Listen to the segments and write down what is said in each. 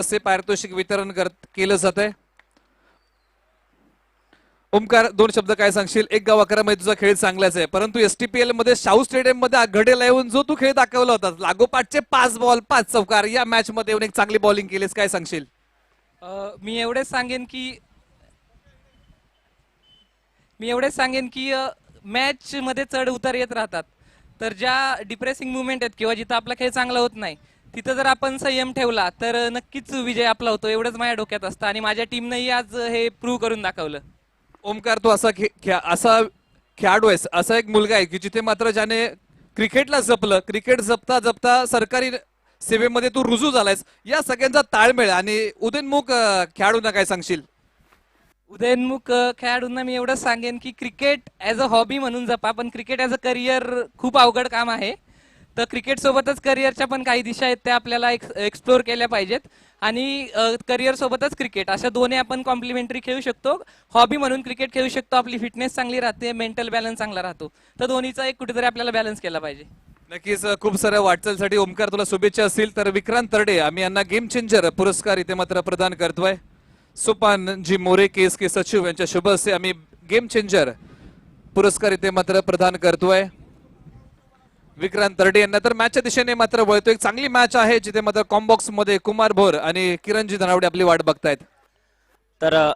असे पारितोषिक वितरण केलं जात आहे. ओमकार, दोन शब्द काय सांगशील? एक गाव 11 मध्ये तुझा खेळ चांगलाच आहे, परंतु एसटीपीएल मध्ये शाहू स्टेडियम मध्ये आघाडीला येऊन जो तू खेळ दाखवला होता, लागोपाठचे 5 बॉल 5 चौकार, या मॅच मध्ये येऊन एक चांगली बॉलिंग केलीस, काय सांगशील? मी एवढेच सांगेन की मॅच मध्ये चढ उतार येत राहतात. तर ज्या डिप्रेसिंग मुवमेंट आहेत किंवा जिथं आपला खेळ चांगला होत नाही तिथं जर आपण संयम ठेवला तर नक्कीच विजय आपला होतो, एवढंच माझ्या डोक्यात असतं. आणि माझ्या टीमनंही आज हे प्रूव्ह करून दाखवलं. ओमकार, तू असा खेळाडू आहेस, असा एक मुलगा आहे की जिथे मात्र ज्याने क्रिकेटला जपलं, क्रिकेट जपता जपता सरकारी सेवेमध्ये तू रुजू झालायस, या सगळ्यांचा ताळमेळ आणि उदयनमुख खेळाडूंना काय सांगशील? उदयनमुख खेळाडूंना मी एवढंच सांगेन की क्रिकेट ॲज अ हॉबी म्हणून जपा, पण क्रिकेट ॲज अ करिअर खूप अवघड काम आहे. तर क्रिकेट सोबतच करिअरच्या पण काही दिशा आहेत त्या आपल्याला एक्सप्लोर केल्या पाहिजेत. आणि करिअर सोबतच क्रिकेट, अशा दोन्ही आपण कॉम्प्लिमेंटरी खेळू शकतो. हॉबी म्हणून क्रिकेट खेळू शकतो, आपली फिटनेस चांगली राहते, मेंटल बॅलन्स चांगला राहतो. तर दोन्हीचा एक कुठेतरी आपल्याला बॅलन्स केला पाहिजे. नक्कीच खूप साऱ्या वाटचालीसाठी ओमकार तुला शुभेच्छा असतील. तर विक्रांत तरडे, आम्ही यांना गेम चेंजर पुरस्कार इथे मात्र प्रदान करतोय. सुपान जी मोरे केस के सचिव यांच्या शुभ हस्ते आम्ही गेम चेंजर पुरस्कार इथे मात्र प्रदान करतोय विक्रांत तरडे यांना. तर मॅचच्या दिशेने मात्र वळतो. एक चांगली मॅच आहे जिथे मात्र कॉम्बॉक्स मध्ये कुमार भोर आणि किरणजी धनावडे आपली वाट बघतायत. तर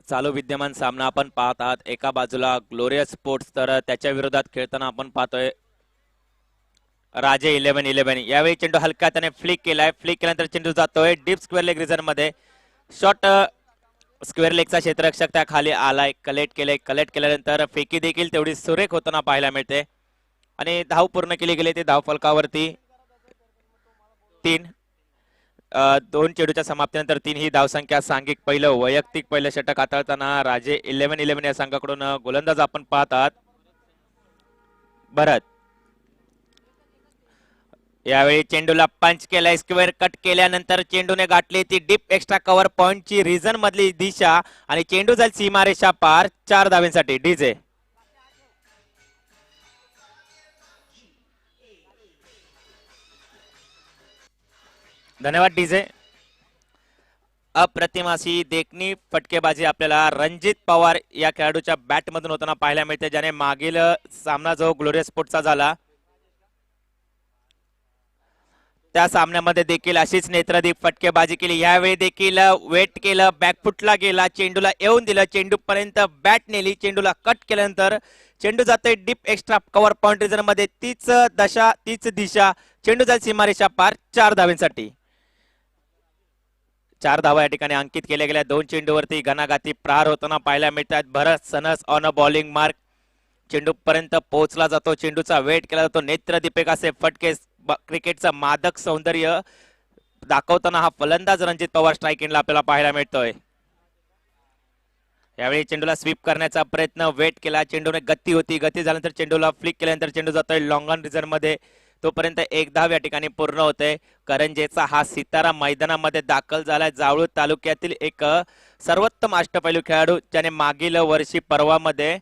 चालू विद्यमान सामना आपण पाहत आहात. एका बाजूला ग्लोरियस स्पोर्ट्स, तर त्याच्या विरोधात खेळताना आपण पाहतोय राजे 11-11. यावेळी चेंडू हलका त्याने फ्लिक केलाय. फ्लिक केल्यानंतर चेंडू जातोय डीप स्क्वेअर लेग रिझन मध्ये. शॉट स्क्वेअर लेगचा क्षेत्ररक्षक त्या खाली आलाय. कलेक्ट केल्यानंतर फेकी देखील तेवढी सुरेख होताना पाहायला मिळते. आणि धाव पूर्ण केली गेली ते धाव फलकावरती 3. 2 चेंडूच्या समाप्तीनंतर 3 ही धावसंख्या. सांघिक पहिलं वैयक्तिक पहिलं षटक हाताळताना राजे 11-11 या संघाकडून गोलंदाज आपण पाहत आहात भरत. यावेळी चेंडूला पंच केलाय. स्क्वेअर कट केल्यानंतर चेंडूने गाठली ती डीप एक्स्ट्रा कव्हर पॉइंटची रिझन मधली दिशा आणि चेंडू जाईल सीमारेषा पार 4 धावांसाठी. डीजे धन्यवाद डीजे. अप्रतिम अशी देखणी फटकेबाजी आपल्याला रणजित पवार या खेळाडूच्या बॅट मधून होताना पाहायला मिळते, ज्याने मागील सामना जो ग्लोरियस स्पोर्ट्सचा झाला त्या सामन्यामध्ये देखील अशीच नेत्रदीप फटकेबाजी केली. यावेळी देखील वेट केलं, बॅकफुटला गेला, चेंडूला येऊन दिलं, चेंडू पर्यंत बॅट नेली, चेंडूला कट केल्यानंतर चेंडू जातोय deep extra cover point reason मध्ये. तीच दशा तीच दिशा, चेंडू जाईल सीमारेषा पार 4 धावांसाठी. 4 धावा या ठिकाणी अंकित केल्या गेल्या. 2 चेंडूवरती घणाघाती प्रहार होताना पाहायला मिळतात. Bharat Sanas on a bowling mark. चेंडू पर्यंत पोहोचला जातो, चेंडूचा वेट केला जातो. नेत्रदीपक असे फटके क्रिकेटचं मादक सौंदर्य दाखवताना हा फलंदाज रणजित पवार स्ट्राईक एंडला आपल्याला पाहायला मिळतोय. यावेळी चेंडूला स्वीप करण्याचा प्रयत्न, वेट केला, चेंडूने गती होती, गती झाल्यानंतर चेंडूला फ्लिक केल्यानंतर चेंडू जातोय लॉंग ऑन रिझन मध्ये. तोपर्यंत 1 धाव या ठिकाणी पूर्ण होते. करंजेचा हा सितारा मैदानामध्ये दाखल झालाय. जावळू तालुक्यातील एक सर्वोत्तम अष्टपैलू खेळाडू, ज्याने मागील वर्षी पर्वामध्ये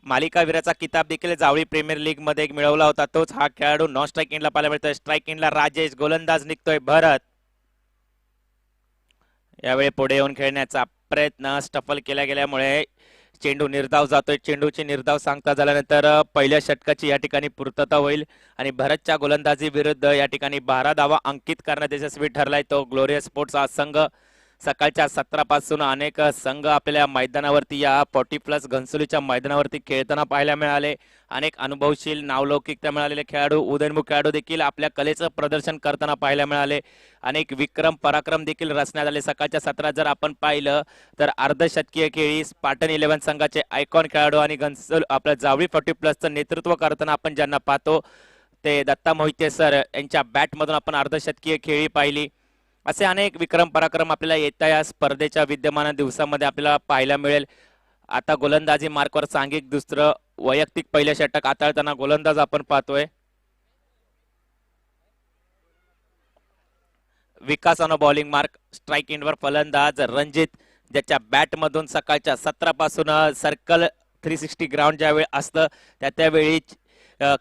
मालिकावीराचा किताब देखील जावळी प्रीमियर लीग मध्ये मिळवला होता. तोच हा खेळाडू नॉन स्ट्राईक एंडला पाहायला मिळतोय. स्ट्राईक एंडला राजेश, गोलंदाज निघतोय भरत. यावेळी पुढे येऊन खेळण्याचा प्रयत्न स्टफल केला गेल्यामुळे चेंडू निर्धाव जातोय. चेंडूची निर्धाव सांगता झाल्यानंतर पहिल्या षटकाची या ठिकाणी पूर्तता होईल आणि भरतच्या गोलंदाजी विरुद्ध या ठिकाणी 12 धावा अंकित करण्यात यशस्वी ठरलाय तो ग्लोरियस स्पोर्ट्सचा संघ. सकाळच्या 17 पासून अनेक संघ आपल्या मैदानावरती या 40+ घनसोलीच्या मैदानावरती खेळताना पाहायला मिळाले. अनेक अनुभवशील नावलौकिकता मिळालेले खेळाडू, उदयनमुख खेळाडू देखील आपल्या कलेचं प्रदर्शन करताना पाहायला मिळाले. अनेक विक्रम पराक्रम देखील रचण्यात आले. सकाळच्या 17 जर आपण पाहिलं तर अर्धशतकीय खेळी स्पार्टन 11 संघाचे आयकॉन खेळाडू आणि घनसोल आपल्या जावळी 40+चं नेतृत्व करताना आपण ज्यांना पाहतो ते दत्ता मोहिते सर यांच्या बॅटमधून आपण अर्धशतकीय खेळी पाहिली. असे अनेक विक्रम पराक्रम आपल्याला येत्या या स्पर्धेच्या विद्यमान दिवसामध्ये आपल्याला पाहायला मिळेल. आता गोलंदाजी मार्कवर सांघिक दुसरं वैयक्तिक पहिलं षटक हाताळताना गोलंदाज आपण पाहतोय विकास ऑन बॉलिंग मार्क. स्ट्राईक एंडवर फलंदाज रणजित, ज्याच्या बॅटमधून सकाळच्या 17 पासून सर्कल 360 ग्राउंड ज्यावेळी असतं त्यावेळी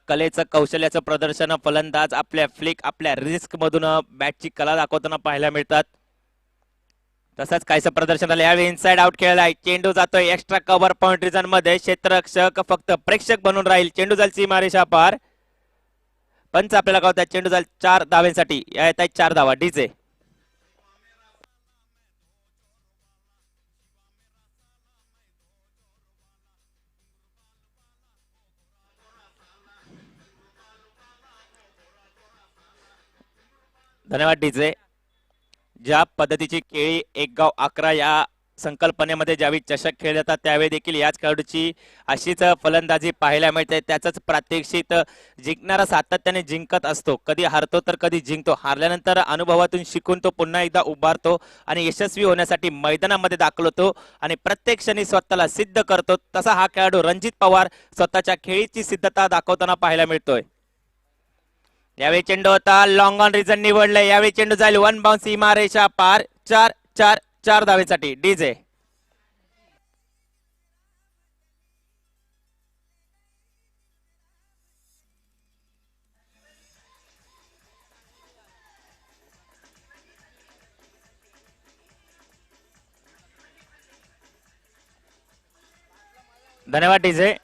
कलेचं कौशल्याचं प्रदर्शन फलंदाज आपल्या फ्लिक आपल्या रिस्क मधून बॅटची कला दाखवताना पाहायला मिळतात. तसंच काहीसं प्रदर्शन झालं. यावेळी इनसाइड आउट खेळलाय. चेंडू जातोय एक्स्ट्रा कव्हर पॉइंट रिजन मध्ये. क्षेत्ररक्षक फक्त प्रेक्षक बनून राहील. चेंडू जाईल सीमारेषा पार. पंच आपल्याला कळतात चेंडू जाईल 4 धावांसाठी. या येत आहेत 4 धावा. डीजे धन्यवाद. डीजे ज्या पद्धतीची केळी एक गाव 11 या संकल्पनेमध्ये ज्यावेळी चषक खेळले जातात त्यावेळी देखील याच खेळाडूची अशीच फलंदाजी पाहायला मिळते. त्याचंच प्रात्यक्षिक जिंकणारा सातत्याने जिंकत असतो. कधी हारतो तर कधी जिंकतो. हारल्यानंतर अनुभवातून शिकून तो पुन्हा एकदा उभारतो आणि यशस्वी होण्यासाठी मैदानामध्ये दाखल होतो आणि प्रत्येक क्षणी स्वतःला सिद्ध करतो. तसा हा खेळाडू रणजित पवार स्वतःच्या खेळीची सिद्धता दाखवताना पाहायला मिळतोय. यावेळी चेंडू होता लॉंग ऑन रिजन निवडले. यावेळी चेंडू जाईल 1 बाउन्स सीमारेषा पार. 4 धावेसाठी. डीजे धन्यवाद. डीजे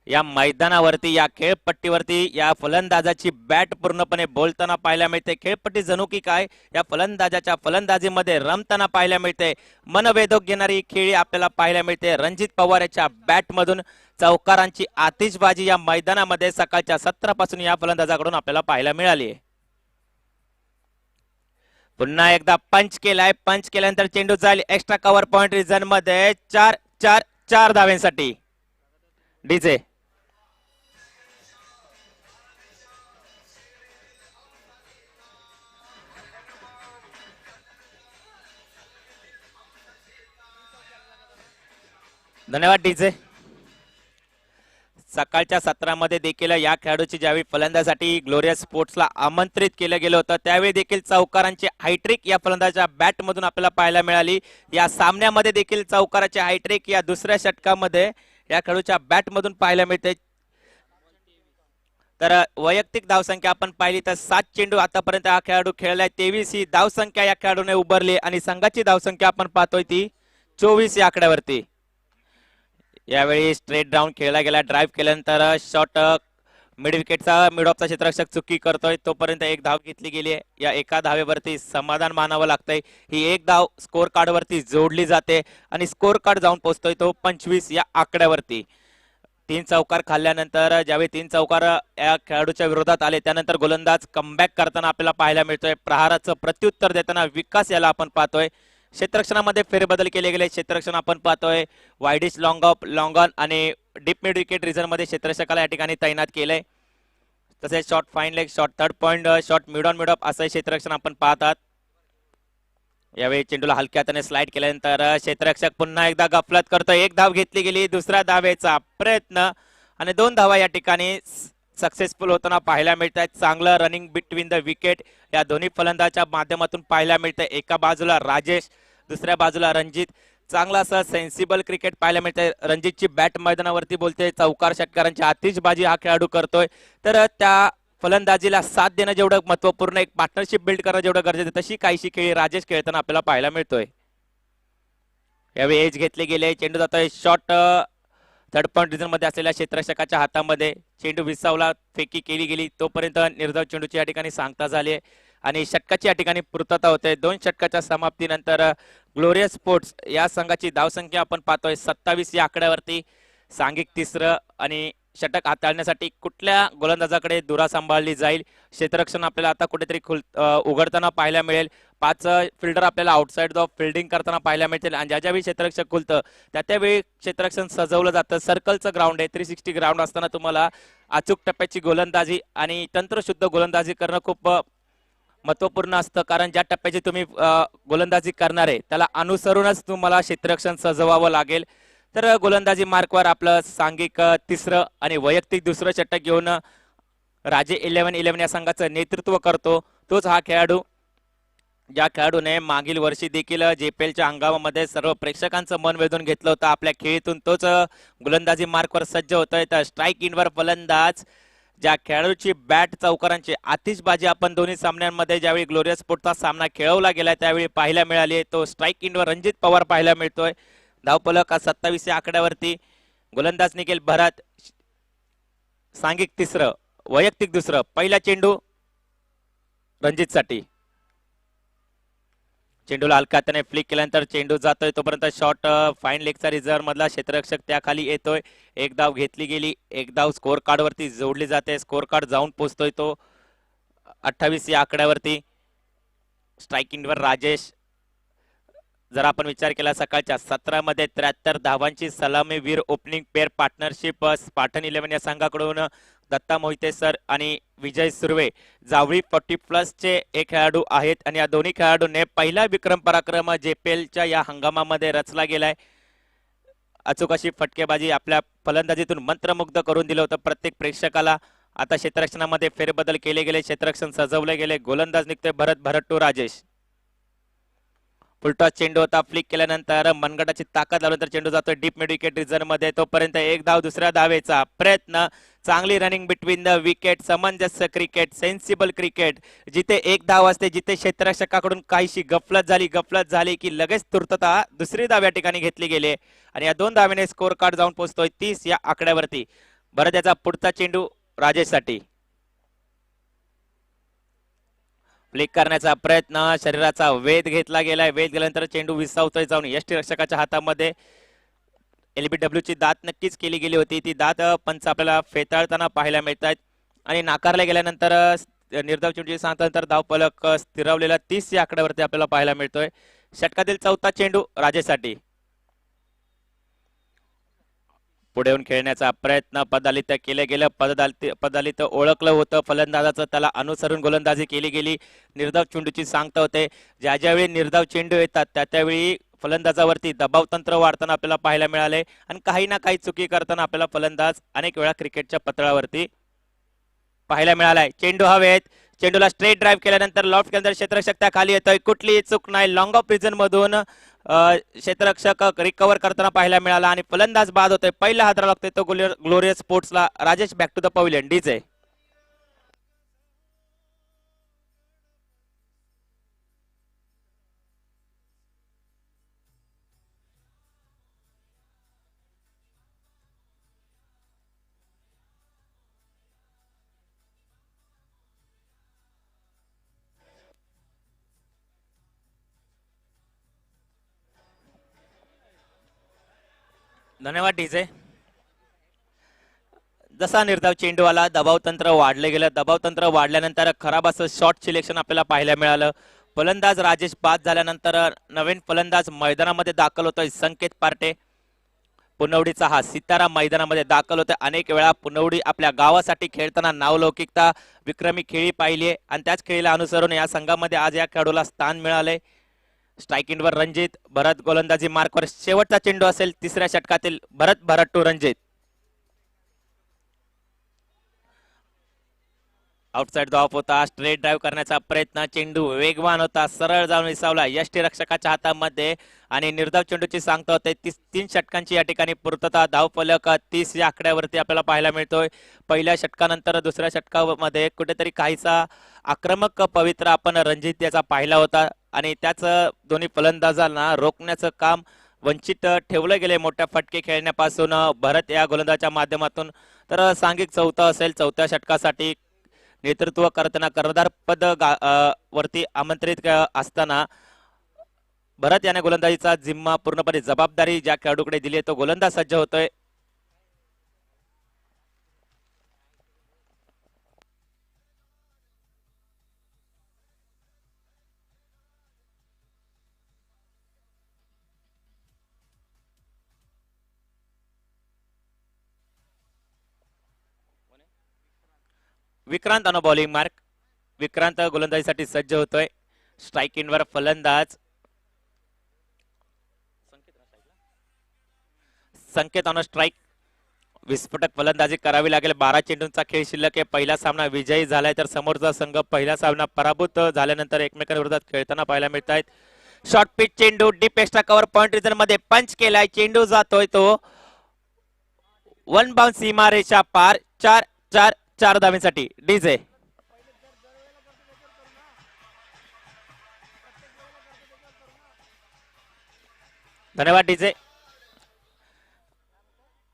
या मैदानावरती या खेळपट्टीवरती या फलंदाजाची बॅट पूर्णपणे बोलताना पाहायला मिळते. खेळपट्टी जणू की काय या फलंदाजाच्या फलंदाजीमध्ये रमताना पाहायला मिळते. मनवेधक घेणारी खेळी आपल्याला पाहायला मिळते. रणजित पवार याच्या बॅट मधून चौकारांची आतिषबाजी या मैदानामध्ये सकाळच्या सत्रापासून या फलंदाजाकडून आपल्याला पाहायला मिळाली. पुन्हा एकदा पंच केलाय. पंच केल्यानंतर चेंडू जाईल एक्स्ट्रा कव्हर पॉइंट रिजन मध्ये. 4 धाव्यांसाठी. डीजे धन्यवाद. डीजे सकाळच्या सत्रामध्ये देखील या खेळाडूची ज्यावेळी फलंदाजासाठी ग्लोरियस स्पोर्ट्सला आमंत्रित केलं गेलं होतं त्यावेळी देखील चौकारांची हायट्रिक या फलंदाजाच्या बॅट मधून आपल्याला पाहायला मिळाली. या सामन्यामध्ये देखील चौकाराची हायट्रिक या दुसऱ्या षटकामध्ये या खेळाडूच्या बॅट मधून पाहायला मिळते. तर वैयक्तिक धावसंख्या आपण पाहिली तर 7 चेंडू आतापर्यंत हा खेळाडू खेळलाय. 23 ही धावसंख्या या खेळाडूने उभारली आणि संघाची धावसंख्या आपण पाहतोय ती 24 या आकड्यावरती. यावेळी स्ट्रेट डाऊन खेळला गेला. ड्राईव्ह केल्यानंतर शॉट मिड विकेटचा मिड ऑफचा क्षेत्ररक्षक चुकी करतोय. तोपर्यंत एक धाव घेतली गेली आहे. या एका धावेवरती समाधान मानावं लागतंय. ही एक धाव स्कोर कार्ड वरती जोडली जाते आणि स्कोर कार्ड जाऊन पोहोचतोय तो 25 या आकड्यावरती. 3 चौकार खाल्ल्यानंतर ज्यावेळी 3 चौकार या खेळाडूच्या विरोधात आले त्यानंतर गोलंदाज कमबॅक करताना आपल्याला पाहायला मिळतोय. प्रहाराचं प्रत्युत्तर देताना विकास याला आपण पाहतोय. क्षेत्ररक्षणामध्ये फेरबदल केले गेले. क्षेत्ररक्षण आपण पाहतोय widish long of long on आणि डीप मिड विकेट रिझन मध्ये क्षेत्ररक्षकाला या ठिकाणी तैनात केलंय. तसेच short fine leg short third point short mid on mid of असं क्षेत्ररक्षण आपण पाहतात. यावेळी चेंडूला हलक्या हाताने स्लाइड केल्यानंतर क्षेत्ररक्षक पुन्हा एकदा गफलत करतोय. एक धाव घेतली गेली. दुसऱ्या धावेचा प्रयत्न आणि 2 धावा या ठिकाणी सक्सेसफुल होताना पाहायला मिळत आहेत. चांगलं रनिंग बिटवीन द विकेट या दोन्ही फलंदाजाच्या माध्यमातून पाहायला मिळतंय. एका बाजूला राजेश दुसऱ्या बाजूला रणजित. चांगला असं सेन्सिबल क्रिकेट पाहायला मिळतंय. रणजितची बॅट मैदानावरती बोलते. चौकार षटकारांची आतिषबाजी हा खेळाडू करतोय. तर त्या फलंदाजीला साथ देणं जेवढं महत्वपूर्ण एक पार्टनरशिप बिल्ड करणं जेवढं गरजेचं तशी काहीशी खेळी राजेश खेळताना आपल्याला पाहायला मिळतोय. यावेळी एज घेतले गेले. चेंडू जातोय शॉर्ट थर्ड पॉइंट रिजन मध्ये असलेल्या क्षेत्ररक्षकाच्या हातामध्ये. चेंडू विसावला फेकी केली गेली. तोपर्यंत निर्धाव चेंडूची या ठिकाणी सांगता झाली आणि षटकाची या ठिकाणी पूर्तता होते. 2 षटकाच्या समाप्तीनंतर ग्लोरियस स्पोर्ट्स या संघाची धावसंख्या आपण पाहतोय 27 या आकड्यावरती. सांघिक तिसरं आणि षटक हाताळण्यासाठी कुठल्या गोलंदाजाकडे धुरा सांभाळली जाईल. क्षेत्ररक्षण आपल्याला आता कुठेतरी उघडताना पाहायला मिळेल. 5 फिल्डर आपल्याला आउटसाइड द फील्डिंग करताना पाहायला मिळतील आणि ज्या ज्यावेळी क्षेत्ररक्षक खुलतं त्यावेळी क्षेत्ररक्षण सजवलं जातं. सर्कलचं ग्राउंड आहे. 360 ग्राउंड असताना तुम्हाला अचूक टप्प्याची गोलंदाजी आणि तंत्रशुद्ध गोलंदाजी करणं खूप महत्वपूर्ण असतं. कारण ज्या टप्प्याची तुम्ही गोलंदाजी करणार आहे त्याला अनुसरूनच तुम्हाला क्षेत्ररक्षण सजवावं लागेल. तर गोलंदाजी मार्कवर आपलं सांघिक तिसरं आणि वैयक्तिक दुसरं षटक घेऊन राजे 11-11 या संघाचं नेतृत्व करतो तोच हा खेळाडू ज्या खेळाडूने मागील वर्षी देखील JPLच्या हंगामामध्ये सर्व प्रेक्षकांचं मन वेधून घेतलं होतं आपल्या खेळीतून, तोच गोलंदाजी मार्कवर सज्ज होतोय. तर स्ट्राईक इनवर फलंदाज, ज्या खेळाडूची बॅट चौकारांची आतिषबाजी आपण दोन्ही सामन्यांमध्ये ज्यावेळी ग्लोरियस स्पोर्टचा सामना खेळवला गेलाय त्यावेळी पाहायला मिळाली, तो स्ट्राईक इनवर रणजित पवार पाहायला मिळतोय. धावफलक 27 या आकड्यावरती. गोलंदाज निखिल भरत, सांघिक तिसरं, वैयक्तिक दुसरं. पहिला चेंडू रणजित साठी. चेंडूला हलक्या हाताने फ्लिक केल्यानंतर चेंडू जातोय, तोपर्यंत शॉट फाईन लेगचा रिझर्व्ह मधला क्षेत्ररक्षक त्याखाली येतोय. एक धाव घेतली गेली, एक धाव स्कोर कार्ड वरती जोडली जाते. स्कोर कार्ड जाऊन पोहोचतोय तो 28 या आकड्यावरती. स्ट्रायकिंगवर राजेश. जर आपण विचार केला सकाळच्या 17 मध्ये 73 धावांची सलामीवीर ओपनिंग पेअर पार्टनरशिप स्पार्टन 11 या संघाकडून दत्ता मोहिते सर आणि विजय सुर्वे जावळी 40+ चे एक खेळाडू आहेत आणि या दोन्ही खेळाडूंनी पहिला विक्रम पराक्रम JPLच्या या हंगामामध्ये रचला गेलाय. अचूक अशी फटकेबाजी आपल्या फलंदाजीतून मंत्रमुग्ध करून दिलं होतं प्रत्येक प्रेक्षकाला. आता क्षेत्ररक्षणामध्ये फेरबदल केले गेले, क्षेत्ररक्षण सजवले गेले. गोलंदाज निघतोय भरत टू राजेश. फुलटॉस चेंडू होता, फ्लिक केल्यानंतर मनगटाची ताकद लावल्यानंतर चेंडू जातोय डीप मिड विकेट रिझर्व मध्ये. तोपर्यंत एक धाव, दुसऱ्या धावेचा प्रयत्न. चांगली रनिंग बिटवीन द विकेट, समंजस्य क्रिकेट, सेन्सिबल क्रिकेट. जिथे एक धाव असते, जिथे क्षेत्ररक्षकाकडून काहीशी गफलत झाली की लगेच तुर्तता दुसरी धाव या ठिकाणी घेतली गेली आणि या 2 धावेने स्कोर कार्ड जाऊन पोहोचतोय 30 या आकड्यावरती. बरं, त्याचा पुढचा चेंडू राजेशसाठी. फ्लिक करण्याचा प्रयत्न, शरीराचा वेध घेतला गेलाय. वेध गेल्यानंतर चेंडू विसावतोय जाऊन यष्टीरक्षकाच्या हातामध्ये. LBW ची दात नक्कीच केली गेली होती, ती दात पंच आपल्याला फेटाळताना पाहायला मिळतात आणि नाकारल्या गेल्यानंतर निर्धाव चेंडूची सांगतानंतर धावफलक स्थिरावलेला 30 या आकड्यावरती आपल्याला पाहायला मिळतोय. षटकातील चौथा चेंडू राजेशसाठी. पुढे येऊन खेळण्याचा प्रयत्न, पदालित केले गेलं. पदालित ओळखलं होतं फलंदाजाचं, त्याला अनुसरून गोलंदाजी केली गेली. निर्धाव चेंडूची सांगता होते. ज्यावेळी निर्धाव चेंडू येतात त्यावेळी फलंदाजावरती दबाव तंत्र वाढताना आपल्याला पाहायला मिळाले आणि काही ना काही चुकी करताना आपल्याला फलंदाज अनेक वेळा क्रिकेटच्या पतळावरती पाहायला मिळालाय. चेंडू हवेत, चेंडूला स्ट्रेट ड्राईव्ह केल्यानंतर लॉफ्ट केल्यानंतर क्षेत्ररक्षक त्या खाली येतोय. कुठलीही चूक नाही. लॉंग ऑफ रिजन मधून क्षेत्ररक्षक रिकव्हर करताना पाहायला मिळाला आणि फलंदाज बाद होतोय. पहिला हादरा लागतोय तो ग्लोरियस स्पोर्ट्सला. Rajesh back to the pavilion. DJ. धन्यवाद डीजे. जसा निर्धाव चेंडू आला, दबाव तंत्र वाढले गेलं. दबाव तंत्र वाढल्यानंतर खराब असं शॉर्ट सिलेक्शन आपल्याला पाहायला मिळालं. फलंदाज राजेश बाद झाल्यानंतर नवीन फलंदाज मैदानामध्ये दाखल होतोय संकेत पार्टे. पुनवडीचा हा सितारा मैदानामध्ये दाखल होतोय. अनेक वेळा पुनवडी आपल्या गावासाठी खेळताना नावलौकिकता, विक्रमी खेळी पाहिली आणि त्याच खेळीला अनुसरून या संघामध्ये आज या खेळाडूला स्थान मिळाले. स्ट्रायकिंगवर रणजित भरत, गोलंदाजी मार्कवर शेवटचा चेंडू असेल तिसऱ्या षटकातील. भरत टू रणजित. आउटसाइड ऑफ होता, स्ट्रेट ड्राईव्ह करण्याचा प्रयत्न. चेंडू वेगवान होता, सरळ जाऊन विसावला यष्टीरक्षकाच्या हातामध्ये आणि निर्धाव चेंडूची सांगता होते. 3 षटकांची या ठिकाणी पूर्तता. धावफलक 30 या आकड्यावरती आपल्याला पाहायला मिळतोय. पहिल्या षटकानंतर दुसऱ्या षटकामध्ये कुठेतरी काहीसा आक्रमक पवित्र आपण रणजित याचा पाहिला होता आणि त्याच दोन्ही फलंदाजांना रोखण्याचं काम वंचित ठेवलं गेले मोठ्या फटके खेळण्यापासून भरत या गोलंदाजाच्या माध्यमातून. तर सांघिक चौथा असेल. चौथ्या षटकासाठी नेतृत्व करताना कर्णधार पद वरती आमंत्रित असताना भरत याने गोलंदाजीचा जिम्मा पूर्णपणे जबाबदारी ज्या खेळाडूकडे दिली तो गोलंदाज सज्ज होतोय. Vikrant on bowling mark. Vikrant गोलंदाजीसाठी सज्ज होतोय. स्ट्राईक इनवर फलंदाज संकेत ऑन स्ट्राईक. विस्फोटक फलंदाजी करावी लागेल. 12 चेंडूंचा खेळ शिल्लक आहे. पहिला सामना विजयी झालाय तर समोरचा संघ पहिला सामना पराभूत झाल्यानंतर एकमेकांविरोधात खेळताना पाहायला मिळत आहेत. शॉर्ट पिच चेंडू deep extra cover point region मध्ये पंच केलाय. चेंडू जातोय तो वन बाउंस सीमारेषा पार. 4 धावेसाठी डीजे. धन्यवाद डीजे.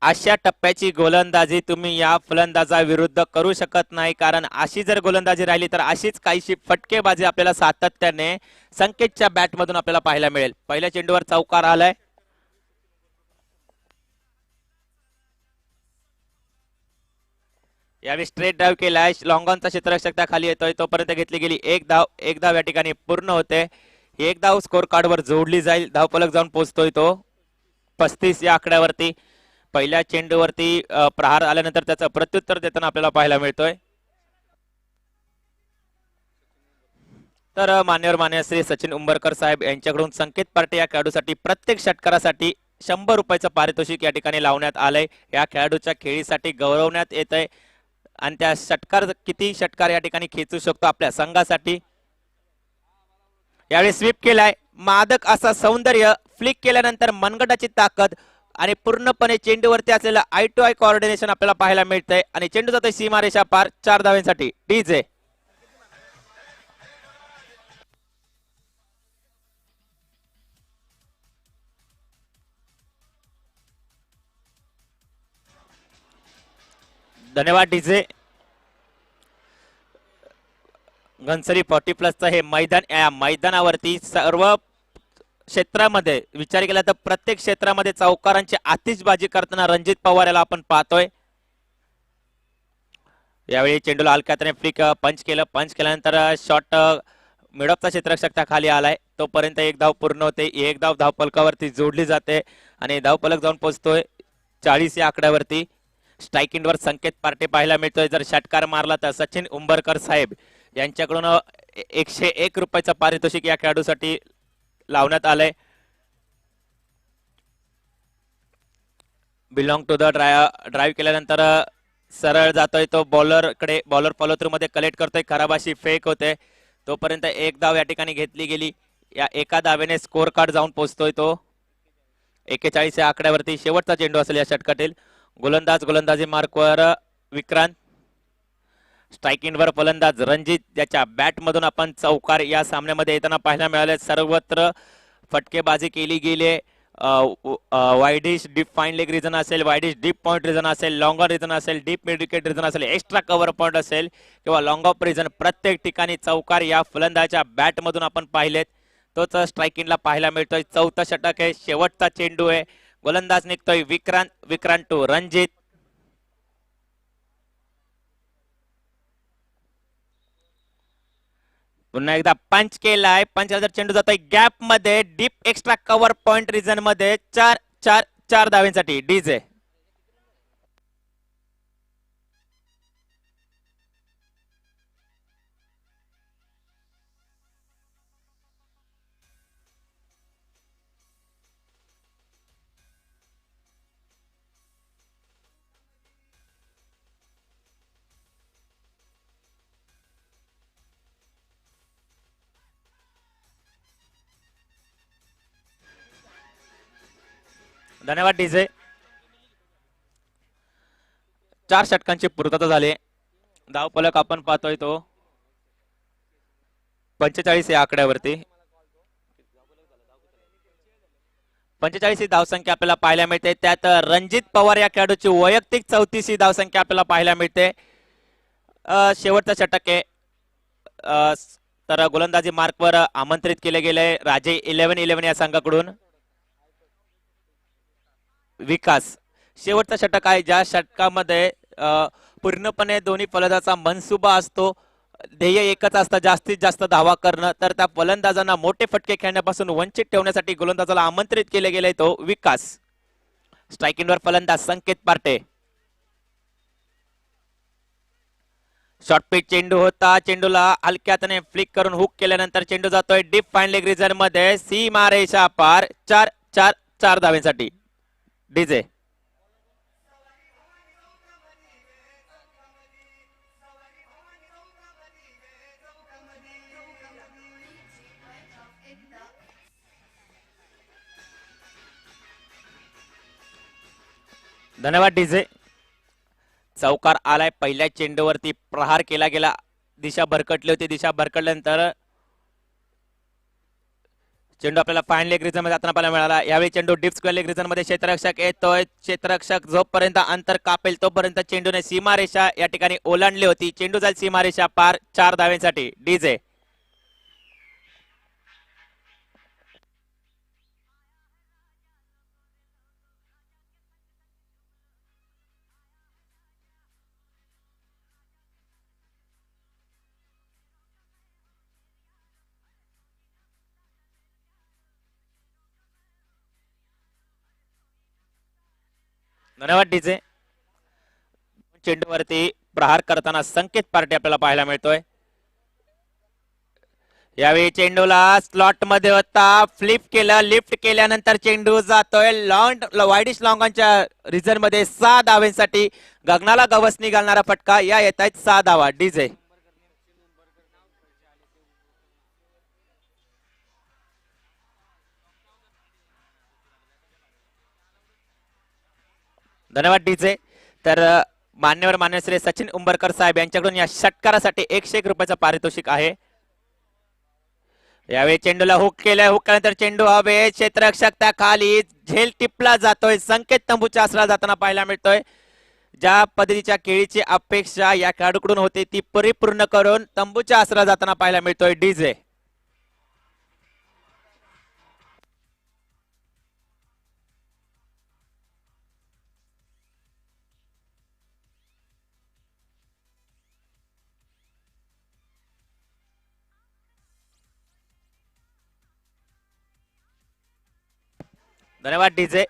अशा टप्प्याची गोलंदाजी तुम्ही या फलंदाजा विरुद्ध करू शकत नाही, कारण अशी जर गोलंदाजी राहिली तर अशीच काहीशी फटकेबाजी आपल्याला सातत्याने संकेतच्या बॅट मधून आपल्याला पाहायला मिळेल. पहिल्या चेंडूवर चौकार आलाय. यावेळी स्ट्रेट ड्राईव्ह केलाय. लॉंगॉनचा क्षेत्ररक्षक त्या खाली येतोय तोपर्यंत घेतली गेली एक धाव या ठिकाणी पूर्ण होते. एक धाव स्कोर कार्ड वर जोडली जाईल. धावफलक जाऊन पोहोचतोय तो 35 या आकड्यावरती. पहिल्या चेंडूवरती प्रहार आल्यानंतर त्याचं प्रत्युत्तर देताना आपल्याला पाहायला मिळतोय. तर मान्य श्री सचिन उंबरकर साहेब यांच्याकडून संकेत पार्टी या खेळाडूसाठी प्रत्येक षटकारासाठी 100 रुपयाचं पारितोषिक या ठिकाणी लावण्यात आलंय. या खेळाडूच्या खेळीसाठी गौरवण्यात येत आहे आणि त्या किती षटकार या ठिकाणी खेचू शकतो आपल्या संघासाठी. यावेळी स्वीप केलाय. मादक असा सौंदर्य, फ्लिक केल्यानंतर मनगटाची ताकद आणि पूर्णपणे चेंडूवरती असलेलं आय टू आय कोऑर्डिनेशन आपल्याला पाहायला मिळतंय आणि चेंडू जातोय सीमारेषा पार. 4 धावांसाठी डीजे. धन्यवाद डीजे. घनसरी 40+ हे मैदान, या मैदानावरती सर्व क्षेत्रामध्ये विचार केला तर प्रत्येक क्षेत्रामध्ये चौकारांची आतिषबाजी करताना रणजित पवार याला आपण पाहतोय. यावेळी चेंडूला हलक्याने फ्लिक पंच केल्यानंतर शॉट मिडऑफचा क्षेत्ररक्षक त्या खाली आलाय. तोपर्यंत एक धाव पूर्ण होते. एक धाव धावफलकावरती जोडली जाते आणि धावफलक जाऊन पोहोचतोय 40 या आकड्यावरती. स्ट्राईक वर संकेत पार्टी पाहायला मिळतोय. जर षटकार मारला तर सचिन उंबरकर साहेब यांच्याकडून 101 रुपयाचं पारितोषिक या खेळाडूसाठी लावण्यात आलंय. बिलॉंग टू द ड्राईव्ह केल्यानंतर सरळ जातोय तो बॉलरकडे. बॉलर फॉलो थ्रू मध्ये कलेक्ट करतोय. खराब अशी फेक होते. तोपर्यंत एक धाव या ठिकाणी घेतली गेली. या एका धावेने स्कोर कार्ड जाऊन पोहोचतोय तो 41 या आकड्यावरती. शेवटचा चेंडू असेल या षटकातील. गोलंदाजी मार्कवर विक्रांत. स्ट्राईकिंग वर फलंदाज रणजित, ज्याच्या बॅट मधून आपण चौकार या सामन्यामध्ये येताना पाहायला मिळाले. सर्वत्र फटकेबाजी केली गेली. Widish deep fine leg region असेल, वाईडिश डीप पॉइंट रिजन असेल, लॉंग ऑन रिजन असेल, डीप मिड विकेट रिजन असेल, एक्स्ट्रा कव्हर पॉइंट असेल किंवा लॉंग ऑफ रिजन, प्रत्येक ठिकाणी चौकार या फलंदाजाच्या बॅट मधून आपण पाहिलेत. तोच स्ट्राईकिंगला पाहायला मिळतोय. चौथा षटक आहे. शेवटचा चेंडू आहे. गोलंदाज निघतोय विक्रांत टू रणजित. पुन्हा एकदा पंच केलाय. पंच चेंडू जातोय गॅप मध्ये deep extra cover point region मध्ये. 4 धावेंसाठी डीजे. धन्यवाद डीजे. 4 षटकांची पूर्तता झाली. धावफलक आपण पाहतोय तो 45 या आकड्यावरती. 45 ही धावसंख्या आपल्याला पाहायला मिळते. त्यात रणजित पवार या खेळाडूची वैयक्तिक 34 ही धावसंख्या आपल्याला पाहायला मिळते. शेवटचा षटक आहे. तर गोलंदाजी मार्कवर आमंत्रित केले गेले राजे 11-11 या संघाकडून विकास. शेवटचा षटक आहे. ज्या षटकामध्ये पूर्णपणे दोन्ही फलंदाजाचा मनसुबा असतो. ध्येय एकच असतं, जास्तीत जास्त धावा करणं. तर त्या फलंदाजांना मोठे फटके खेळण्यापासून वंचित ठेवण्यासाठी गोलंदाजाला आमंत्रित केले गेले तो विकास. स्ट्राईकिंगवर फलंदाज संकेत पार्टे. शॉर्ट पिच चेंडू होता. चेंडूला हलक्यातने फ्लिक करून हुक केल्यानंतर चेंडू जातोय डीप फाईन लेग रिजन मध्ये. सीमारेषा पार. 4 धावेंसाठी डीजे. धन्यवाद डीजे. चौकार आलाय. पहिल्या चेंडूवरती प्रहार केला गेला. दिशा भरकटली होती. दिशा भरकटल्यानंतर चेंडू आपल्याला फाईन लेग रिजन मध्ये जाताना पाहायला मिळाला. यावेळी चेंडू डीप स्क्वेअर लेग रिजन मध्ये क्षेत्ररक्षक येतोय. क्षेत्ररक्षक जोपर्यंत अंतर कापेल तोपर्यंत चेंडूने सीमारेषा या ठिकाणी ओलांडली होती. चेंडू जाईल सीमारेषा पार 4 धावेसाठी. डीजे. धन्यवाद डीजे. चेंडूवरती प्रहार करताना संकेत पार्टी आपल्याला पाहायला मिळतोय. यावेळी चेंडूला स्लॉट मध्ये होता. फ्लिप केलं. लिफ्ट केल्यानंतर चेंडू जातोय लॉंग वाईडिश लॉंगांच्या रिजन मध्ये 6 धावेसाठी. गगनाला गवसणी घालणारा फटका. या येत आहेत 6 धावा. डीजे. धन्यवाद डीजे. तर मान्यवर मान्य श्री सचिन उंबरकर साहेब यांच्याकडून या षटकारासाठी 101 रुपयाचं पारितोषिक आहे. यावेळी चेंडूला हुक केलाय. हुक केल्यानंतर चेंडू हवे. क्षेत्ररक्षक त्या खाली झेल टिपला जातोय. संकेत तंबूच्या आसरा जाताना पाहायला मिळतोय. ज्या पद्धतीच्या खेळीची अपेक्षा या खेळाडूकडून होती ती परिपूर्ण करून तंबूच्या आसरा जाताना पाहायला मिळतोय. डीजे. धन्यवाद डीजे.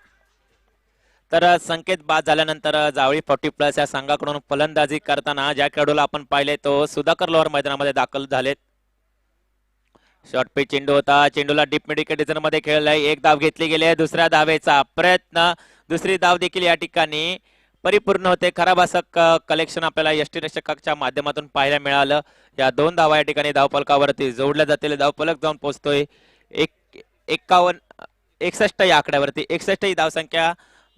तर संकेत बाद झाल्यानंतर जावळी 40+ या संघाकडून फलंदाजी करताना ज्या खेळाडूला आपण पाहिले तो सुधाकर लोअर मैदानामध्ये दाखल झालेत. शॉर्ट पिच चेंडू होता. चेंडूला डीप मिड विकेट रिजन मध्ये खेळलाय. 1 धाव घेतली गेली. दुसऱ्या धावेचा प्रयत्न. दुसरी धाव देखील या ठिकाणी परिपूर्ण होते. खराब असं कलेक्शन आपल्याला यष्टीरक्षकाच्या माध्यमातून पाहायला मिळालं. या 2 धावा या ठिकाणी धावफलकावरती जोडल्या जातील. धावफलक जाऊन पोहोचतोय 61 या आकड्यावरती. 61 ही धावसंख्या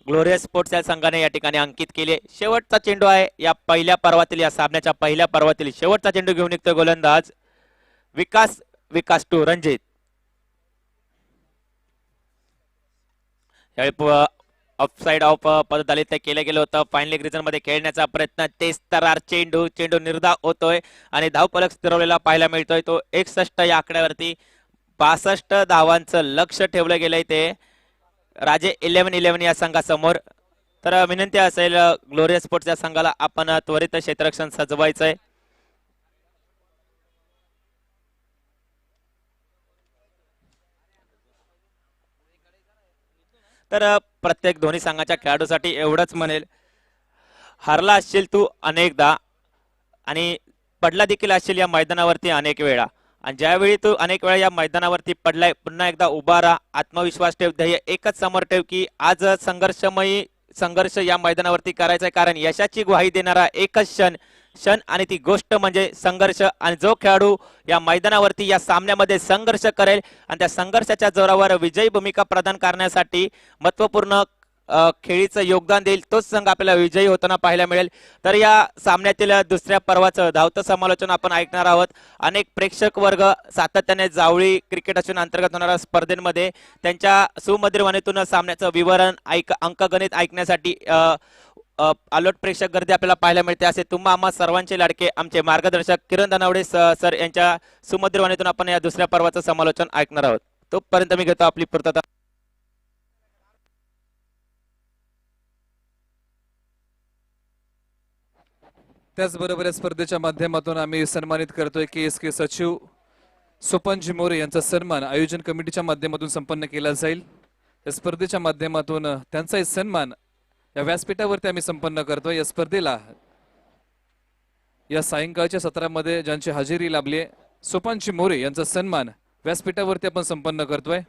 ग्लोरियस स्पोर्ट्स या संघाने या ठिकाणी अंकित केली. शेवटचा चेंडू आहे या पहिल्या पर्वातील, या सामन्याच्या पहिल्या पर्वातील शेवटचा चेंडू घेऊन निघतोय गोलंदाज विकास टू रणजित. ऑफसाइड ऑफ पद्धत ते केलं गेलं होतं. फाईन लेग रिजन मध्ये खेळण्याचा प्रयत्न. तेच तरार चेंडू. चेंडू निर्धाव होतोय आणि धावफलक स्थिरवलेला पाहायला मिळतोय तो 61 या आकड्यावरती. 65 धावांचं लक्ष ठेवलं गेलंय ते राजे 11-11 या संघासमोर. तर विनंती असेल ग्लोरियस स्पोर्ट्स या संघाला आपण त्वरित क्षेत्ररक्षण सजवायचंय. तर प्रत्येक दोन्ही संघाच्या खेळाडूसाठी एवढंच म्हणेल, हारला असशील तू अनेकदा आणि पडला देखील असशील या मैदानावरती अनेक वेळा. आणि ज्यावेळी तू अनेक वेळा या मैदानावरती पडलाय पुन्हा एकदा उभा राहा. आत्मविश्वास ठेव. ध्येय एकच समोर ठेव की आज संघर्षमयी संघर्ष या मैदानावरती करायचा आहे. कारण यशाची ग्वाही देणारा एकच क्षण आणि ती गोष्ट म्हणजे संघर्ष. आणि जो खेळाडू या मैदानावरती या सामन्यामध्ये संघर्ष करेल आणि त्या संघर्षाच्या जोरावर विजयी भूमिका प्रदान करण्यासाठी महत्वपूर्ण खेळीचं योगदान देईल तोच संघ आपल्याला विजयी होताना पाहायला मिळेल. तर या सामन्यातील दुसऱ्या पर्वाचं धावतं समालोचन आपण ऐकणार आहोत. अनेक प्रेक्षक वर्ग सातत्याने जावळी क्रिकेट असून अंतर्गत होणाऱ्या स्पर्धेमध्ये त्यांच्या सुमधुर वाणीतून सामन्याचं विवरण अंकगणित ऐकण्यासाठी आलोट प्रेक्षक गर्दी आपल्याला पाहायला मिळते. असे तुम्हा आम्हा सर्वांचे लाडके आमचे मार्गदर्शक किरण दानावडे सर यांच्या सुमधुर वाणीतून आपण या दुसऱ्या पर्वाचं समालोचन ऐकणार आहोत. तोपर्यंत मी घेतो आपली पूर्तता. त्याचबरोबर या स्पर्धेच्या माध्यमातून आम्ही सन्मानित करतोय KSK सचिव सोपनजी मोरे यांचा सन्मान आयोजन कमिटीच्या माध्यमातून संपन्न केला जाईल. या स्पर्धेच्या माध्यमातून त्यांचाही सन्मान या व्यासपीठावरती आम्ही संपन्न करतोय. या स्पर्धेला या सायंकाळच्या सत्रामध्ये ज्यांची हजेरी लाभली सोपनजी मोरे यांचा सन्मान व्यासपीठावरती आपण संपन्न करतोय.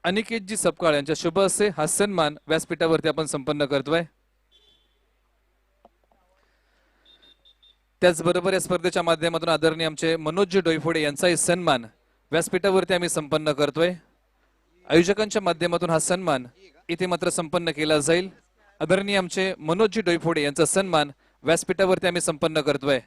अनिकेतजी सपकाळ यांच्या शुभ हस्ते हा सन्मान व्यासपीठावरती आपण संपन्न करतोय. त्याचबरोबर या स्पर्धेच्या माध्यमातून आदरणीय आमचे मनोजजी डोईफोडे यांचाही सन्मान व्यासपीठावरती आम्ही संपन्न करतोय. आयोजकांच्या माध्यमातून हा सन्मान इथे मात्र संपन्न केला जाईल. आदरणीय आमचे मनोजजी डोईफोडे यांचा सन्मान व्यासपीठावरती आम्ही संपन्न करतोय.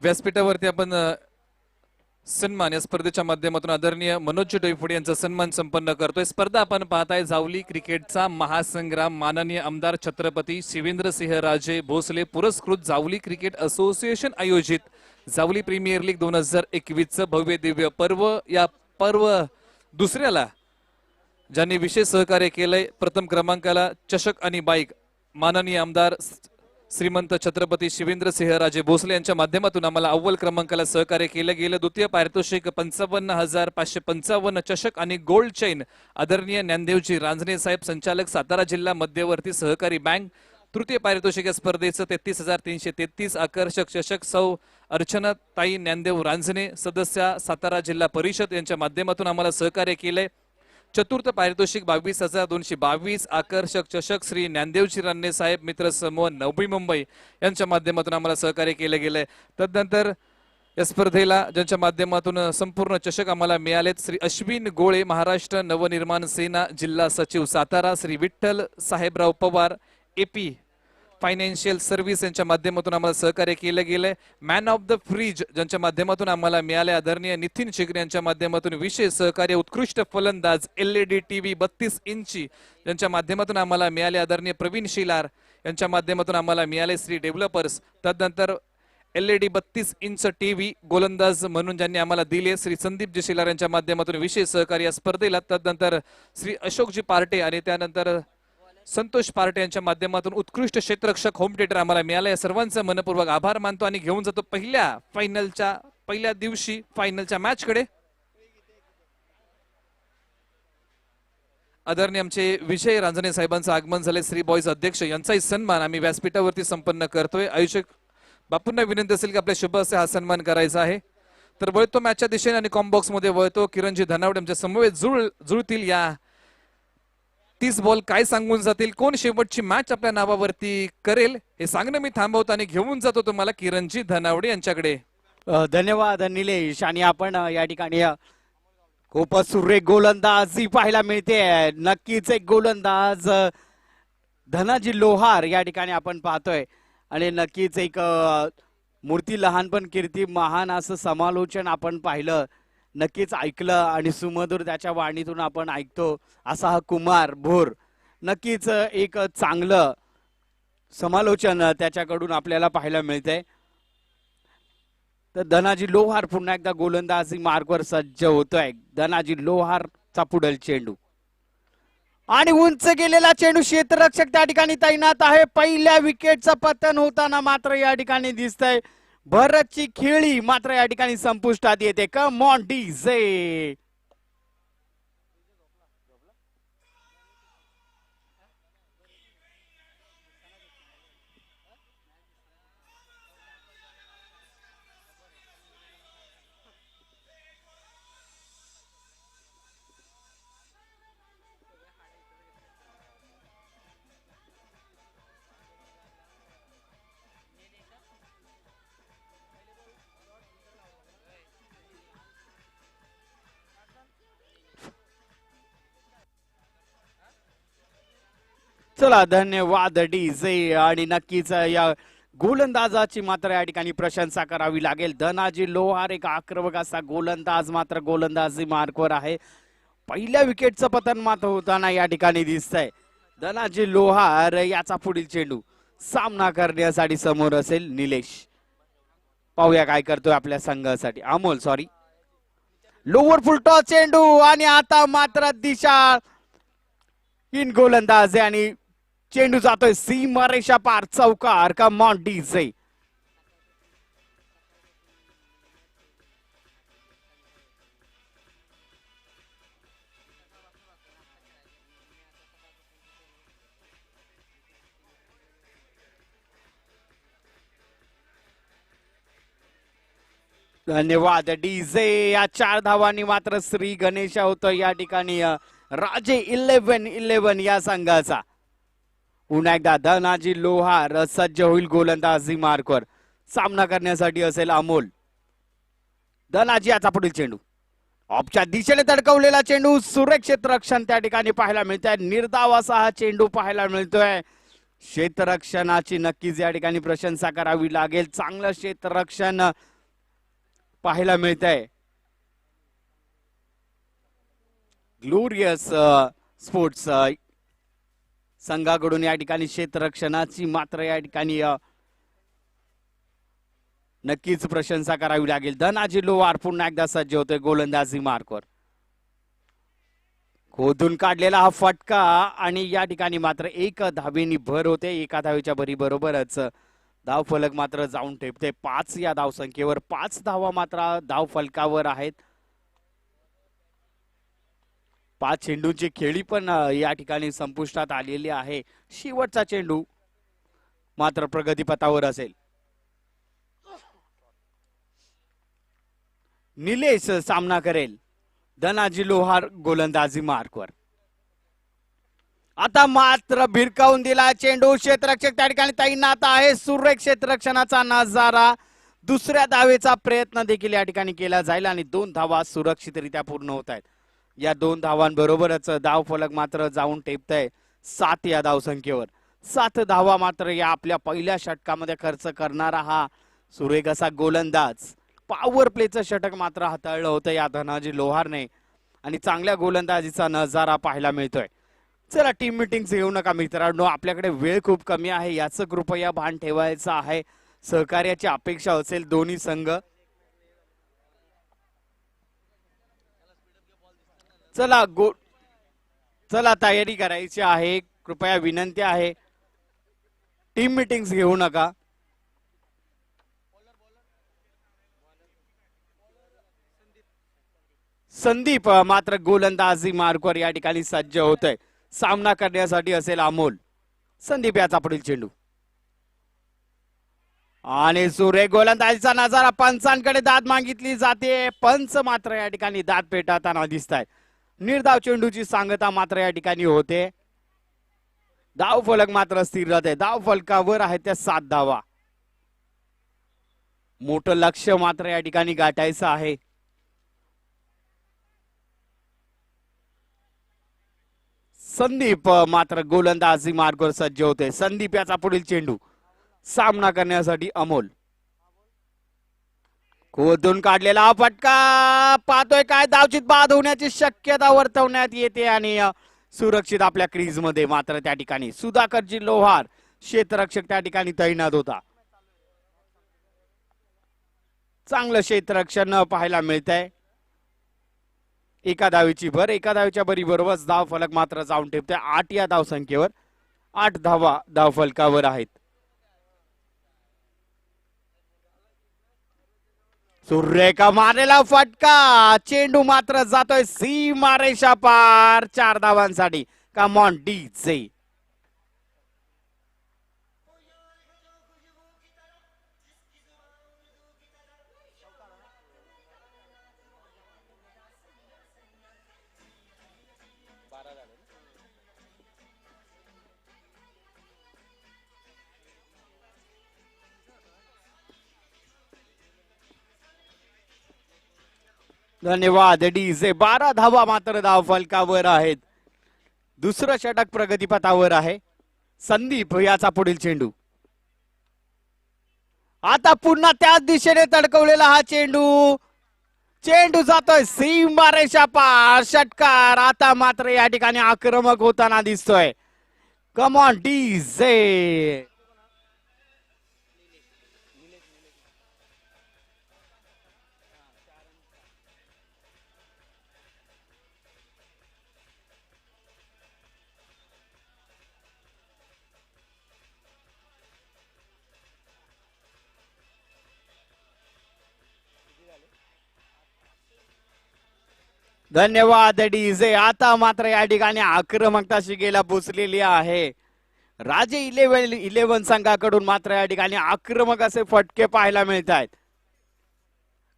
व्यासपीठावरती आपण सन्मान या स्पर्धेच्या माध्यमातून आदरणीय मनोजजी डोईफोडे यांचा सन्मान संपन्न करतोय. स्पर्धा आपण पाहताय जावली क्रिकेटचा महासंग्राम. माननीय आमदार छत्रपती शिवेंद्रसिंहराजे भोसले पुरस्कृत जावली क्रिकेट असोसिएशन आयोजित जावली प्रीमियर लीग 2021 भव्य दिव्य पर्व. या पर्व दुसऱ्याला ज्यांनी विशेष सहकार्य केलंय, प्रथम क्रमांकाला चषक आणि बाईक माननीय आमदार श्रीमंत छत्रपती शिवेंद्रसिंहराजे भोसले यांच्या माध्यमातून आम्हाला अव्वल क्रमांकाला सहकार्य केलं गेलं. द्वितीय पारितोषिक 55,555, चषक आणि गोल्ड चेन आदरणीय ज्ञानदेवजी रांजणे साहेब संचालक सातारा जिल्हा मध्यवर्ती सहकारी बँक. तृतीय पारितोषिक या स्पर्धेचं 33,333. आकर्षक चषक सौ अर्चना ताई ज्ञानदेव रांजणे सदस्य सातारा जिल्हा परिषद यांच्या माध्यमातून आम्हाला सहकार्य केलंय. चतुर्थ पारितोषिक 22,222. आकर्षक चषक श्री ज्ञानदेवजी रान्ने साहेब मित्र समूह नवी मुंबई यांच्या माध्यमातून आम्हाला सहकार्य केलं गेलंय. तदनंतर या स्पर्धेला ज्यांच्या माध्यमातून संपूर्ण चषक आम्हाला मिळालेत श्री अश्विन गोळे महाराष्ट्र नवनिर्माण सेना जिल्हा सचिव Satara, Shri Vitthal Sahebrao Pawar AP financial service यांच्या माध्यमातून आम्हाला सहकार्य केलं गेलंय. मॅन ऑफ द फ्रीज ज्यांच्या माध्यमातून आम्हाला मिळाले आदरणीय नितीन शिगरे यांच्या माध्यमातून विशेष सहकार्य. उत्कृष्ट फलंदाज LED TV 32 इंची यांच्या माध्यमातून आम्हाला मिळाले आदरणीय प्रवीण शिलार यांच्या माध्यमातून आम्हाला मिळाले श्री डेव्हलपर्स. तदनंतर LED 32 इंच TV गोलंदाज म्हणून ज्यांनी आम्हाला दिले श्री संदीपजी शिलार यांच्या माध्यमातून विशेष सहकार्य या स्पर्धेला. तदनंतर श्री अशोकजी पार्टे आणि त्यानंतर संतोष पार्टे यांच्या माध्यमातून उत्कृष्ट क्षेत्ररक्षक होम थिएटर आम्हाला मिळालं. या सर्वांचा मनपूर्वक आभार मानतो आणि घेऊन जातो पहिल्या दिवशी फायनलच्या मॅच कडे. आदरणीय आमचे विजय रांजणे साहेबांचं आगमन झाले. श्री बॉयज अध्यक्ष यांचाही सन्मान आम्ही व्यासपीठावरती संपन्न करतोय. आयोजक बापूंना विनंती असेल की आपल्या शुभ हस्ते हा सन्मान करायचा आहे. तर वळतो मॅचच्या दिशेने आणि कॉम्बॉक्स मध्ये वळतो. किरणजी धनावडे आमच्या समवेत जुळतील. या 30 बॉल काय सांगून जातील, कोण शेवटची मॅच आपल्या नावावरती करेल हे सांगणं मी थांबवतो आणि घेऊन जातो तुम्हाला किरणजी धनावडे यांच्याकडे. धन्यवाद निलेश. आणि आपण या ठिकाणी खूपच सुरेख गोलंदाजी पाहायला मिळते. नक्कीच एक गोलंदाज धनाजी लोहार या ठिकाणी आपण पाहतोय आणि नक्कीच एक मूर्ती लहानपण कीर्ती महान असं समालोचन आपण पाहिलं, नक्कीच ऐकलं आणि सुमधुर त्याच्या वाणीतून आपण ऐकतो असा हा कुमार भोर. नक्कीच एक चांगलं समालोचन त्याच्याकडून आपल्याला पाहायला मिळतंय. तर धनाजी लोहार पुन्हा एकदा गोलंदाजी मार्गवर सज्ज होतोय. धनाजी लोहारचा पुढील चेंडू आणि उंच गेलेला चेंडू. क्षेत्ररक्षक त्या ठिकाणी तैनात आहे. पहिल्या विकेटचं पतन होताना मात्र या ठिकाणी दिसतंय. भरतची खेळी मात्र या ठिकाणी संपुष्टात येते. कम ऑन डीजे. चला धन्यवाद डीजे. आणि नक्कीच या गोलंदाजाची मात्र या ठिकाणी प्रशंसा करावी लागेल. धनाजी लोहार एक आक्रमक असा गोलंदाज मात्र गोलंदाजी मार्कवर आहे. पहिल्या विकेटचं पतन मात्र होताना या ठिकाणी दिसतंय. धनाजी लोहार याचा पुढील चेंडू सामना करण्यासाठी समोर असेल निलेश. पाहूया काय करतोय आपल्या संघासाठी अमोल. सॉरी, लोवर फुलटॉस चेंडू आणि आता मात्र दिशा इन गोलंदाज आहे आणि चेंडू जातोय सीमारेषा पार चौकार. कम ऑन डीजे. धन्यवाद डीजे. या 4 धावांनी मात्र श्री गणेशा होतो या ठिकाणी राजे 11-11 या संघाचा. पुन्हा एकदा धनाजी लोहार सज्ज होईल गोलंदाजी मार्कवर. सामना करण्यासाठी असेल अमोल. धनाजी याचा पुढील चेंडू ऑफच्या दिशेने तडकवलेला चेंडू सुरेख क्षेत्ररक्षण त्या ठिकाणी पाहायला मिळत आहे. निर्धाव असा हा चेंडू पाहायला मिळतोय. क्षेत्ररक्षणाची नक्कीच या ठिकाणी प्रशंसा करावी लागेल. चांगलं क्षेत्ररक्षण पाहायला मिळत आहे. ग्लोरियस स्पोर्ट्स संघाकडून या ठिकाणी क्षेत्ररक्षणाची मात्र या ठिकाणी नक्कीच प्रशंसा करावी लागेल. धनाजी लोहार पुन्हा एकदा सज्ज होतोय गोलंदाजी मार्कवर. खोदून काढलेला हा फटका आणि या ठिकाणी मात्र एक धावेनी भर होते. एका धावेच्या भरी बरोबरच धाव फलक मात्र जाऊन ठेपते 5 या धाव संख्येवर. 5 धावा मात्र धाव फलकावर आहेत. 5 चेंडूंची खेळी पण या ठिकाणी संपुष्टात आलेली आहे. शेवटचा चेंडू मात्र प्रगतीपथावर असेल. निलेश सामना करेल. धनाजी लोहार गोलंदाजी मार्कवर. आता मात्र भिरकावून दिला चेंडू. क्षेत्ररक्षक त्या ठिकाणी तैनात आहे. सुरेख क्षेत्ररक्षणाचा नजारा. दुसऱ्या धावेचा प्रयत्न देखील या ठिकाणी केला जाईल आणि 2 धावा सुरक्षितरित्या पूर्ण होत आहेत. या 2 धावांबरोबरच धाव फलक मात्र जाऊन टेपतय 7 या धाव संख्येवर. 7 धावा मात्र या आपल्या पहिल्या षटकामध्ये खर्च करणारा हा सुरेख असा गोलंदाज. पॉवर प्लेचं षटक मात्र हाताळलं होतं या धनाजी लोहारने आणि चांगल्या गोलंदाजीचा नजारा पाहायला मिळतोय. चला टीम मीटिंग घेऊ नका मित्रांनो, आपल्याकडे वेळ खूप कमी आहे याचं कृपया भान ठेवायचं आहे. सहकार्याची अपेक्षा असेल दोन्ही संघ. चला तयारी करायची आहे. कृपया विनंती आहे टीम मीटिंग्स घेऊ नका. संदीप मात्र गोलंदाजी मार्कवर या ठिकाणी सज्ज होतोय. सामना करण्यासाठी असेल अमोल. संदीप याचा पुढील चेंडू आणि सुरेख गोलंदाजीचा नजारा. पंचांकडे दाद मागितली जाते. पंच मात्र या ठिकाणी दाद पेटाळताना दिसत आहेत. निर्धाव चेंडूची सांगता मात्र या ठिकाणी होते. धाव फलक मात्र स्थिर राहते. धाव फलकावर आहेत त्या 7 धावा. मोठं लक्ष मात्र या ठिकाणी गाठायचं आहे. संदीप मात्र गोलंदाजी मार्गवर सज्ज होते. संदीप याचा पुढील चेंडू सामना करण्यासाठी अमोल. खोदून काढलेला हा फटका. पाहतोय काय धावचित बाद होण्याची शक्यता वर्तवण्यात येते आणि सुरक्षित आपल्या क्रीज मध्ये मात्र त्या ठिकाणी सुधाकरजी लोहार क्षेत्ररक्षक त्या ठिकाणी तैनात होता. चांगलं क्षेत्ररक्षण पाहायला मिळतंय. एका धावेची भर. एका धावेच्या भरी बरोबर धाव फलक मात्र जाऊन ठेपते 8 या धाव संख्येवर. 8 धावा धाव फलकावर आहेत. सुरेखा मारलेला फटका. चेंडू मात्र जातोय सीमारेषा पार 4 धावांसाठी. Come on DJ. धन्यवाद डीजे. 12 धावा मात्र धाव फलकावर आहेत. दुसरं षटक प्रगतीपथावर आहे. संदीप याचा पुढील चेंडू. आता पुन्हा त्याच दिशेने तडकवलेला हा चेंडू. चेंडू जातोय सीमारेषा पार. षटकार आता मात्र या ठिकाणी आक्रमक होताना दिसतोय. कम ऑन डीजे. धन्यवाद डीजे. आता मात्र या ठिकाणी आक्रमकता शिगेला पोचलेली आहे. राजे 11 संघाकडून मात्र या ठिकाणी आक्रमक असे फटके पाहायला मिळत आहेत.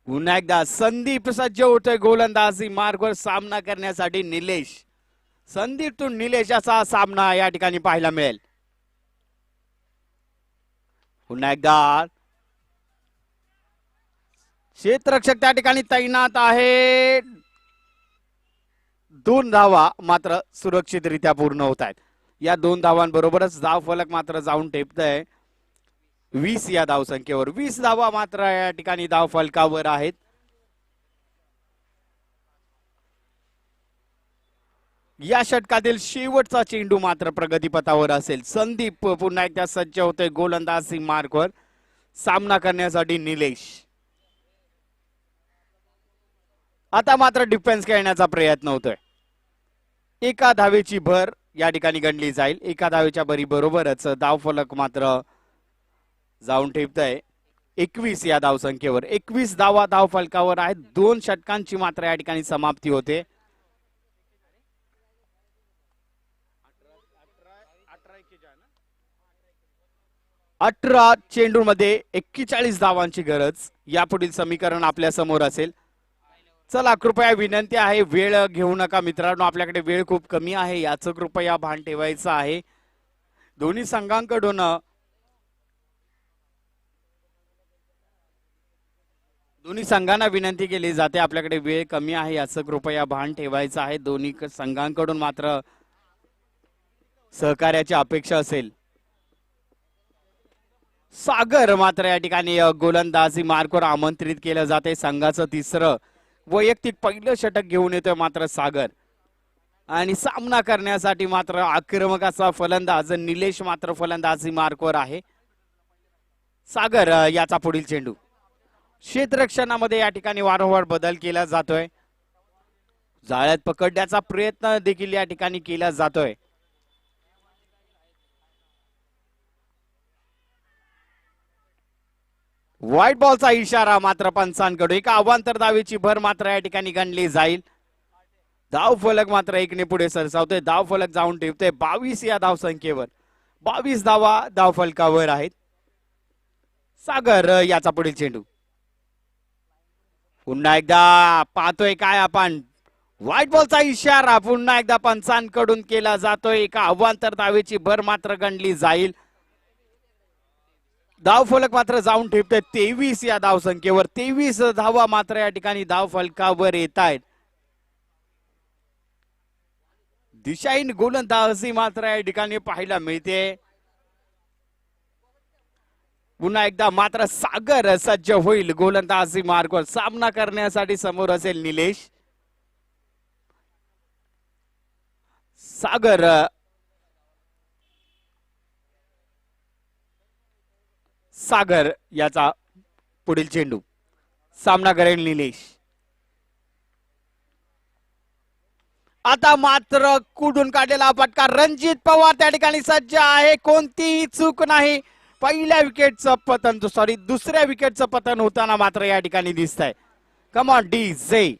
पुन्हा एकदा संदीप सज्ज होतोय गोलंदाजी मार्गवर सामना करण्यासाठी निलेश. संदीपतून निलेश असा सामना या ठिकाणी पाहायला मिळेल. पुन्हा एकदा क्षेत्ररक्षक त्या ठिकाणी तैनात आहे. 2 धावा मात्र सुरक्षितरित्या पूर्ण होत आहेत. या 2 धावांबरोबरच धाव फलक मात्र जाऊन टेपतंय 20 या धावसंख्येवर. 20 धावा मात्र या ठिकाणी धाव फलकावर आहेत. या षटकातील शेवटचा चेंडू मात्र प्रगतीपथावर असेल. संदीप पुन्हा एकदा सज्ज होते गोलंदाजी मार्कवर. सामना करण्यासाठी निलेश. आता मात्र डिफेन्स खेळण्याचा प्रयत्न होतोय. एका धावेची भर या ठिकाणी गणली जाईल. एका धावेच्या भरी बरोबरच धाव फलक मात्र जाऊन ठेवतंय 21 या धावसंख्येवर. 21 धावा धाव फलकावर आहेत. 2 षटकांची मात्र या ठिकाणी समाप्ती होते. 18 चेंडूमध्ये 41 धावांची गरज. यापुढील समीकरण आपल्या समोर असेल. चला कृपया विनंती आहे, वेळ घेऊ नका मित्रांनो. आपल्याकडे वेळ खूप कमी आहे, याचं कृपया भान ठेवायचं आहे. दोन्ही संघांकडून दोन्ही संघांना विनंती केली जाते, आपल्याकडे वेळ कमी आहे, याचं कृपया भान ठेवायचं आहे. दोन्ही संघांकडून मात्र सहकार्याची अपेक्षा असेल. सागर मात्र या ठिकाणी गोलंदाजी मार्कवर आमंत्रित केलं जाते. संघाचं तिसरं वैयक्तिक पहिलं षटक घेऊन येतोय मात्र सागर. आणि सामना करण्यासाठी मात्र आक्रमक असा फलंदाज निलेश मात्र फलंदाजी मार्कवर आहे. सागर याचा पुढील चेंडू. क्षेत्ररक्षणामध्ये या ठिकाणी वारंवार बदल केला जातोय. जाळ्यात पकडण्याचा प्रयत्न देखील या ठिकाणी केला जातोय. व्हाईट बॉलचा इशारा मात्र पंचांकडून. एका अवांतर धावेची भर मात्र या ठिकाणी गणली जाईल. धाव फलक मात्र 1 ने पुढे सरसावतोय. धाव फलक जाऊन ठेवतोय 22 या धाव संख्येवर. 22 धावा धाव फलकावर आहेत. सागर याचा पुढील चेंडू. पुन्हा एकदा पाहतोय काय आपण, व्हाईट बॉलचा इशारा पुन्हा एकदा पंचांकडून केला जातोय. एका अवांतर धावेची भर मात्र गणली जाईल. धाव फलक मात्र जाऊन ठेवतोय 23 या धाव संख्येवर. 23 धावा मात्र या ठिकाणी धाव फलकावर येत आहेत. दिशाहीन गोलंदाजी मात्र या ठिकाणी पाहायला मिळते. पुन्हा एकदा मात्र सागर सज्ज होईल गोलंदाजी मार्कवर. सामना करण्यासाठी समोर असेल निलेश. सागर सागर याचा पुढील चेंडू. सामना करेल निलेश. आता मात्र कुठून काढलेला फटका. रणजित पवार त्या ठिकाणी सज्ज आहे. कोणतीही चूक नाही. पहिल्या विकेटचं पतन, सॉरी दुसऱ्या विकेटचं पतन होताना मात्र या ठिकाणी दिसतंय. कम ऑन डीजे.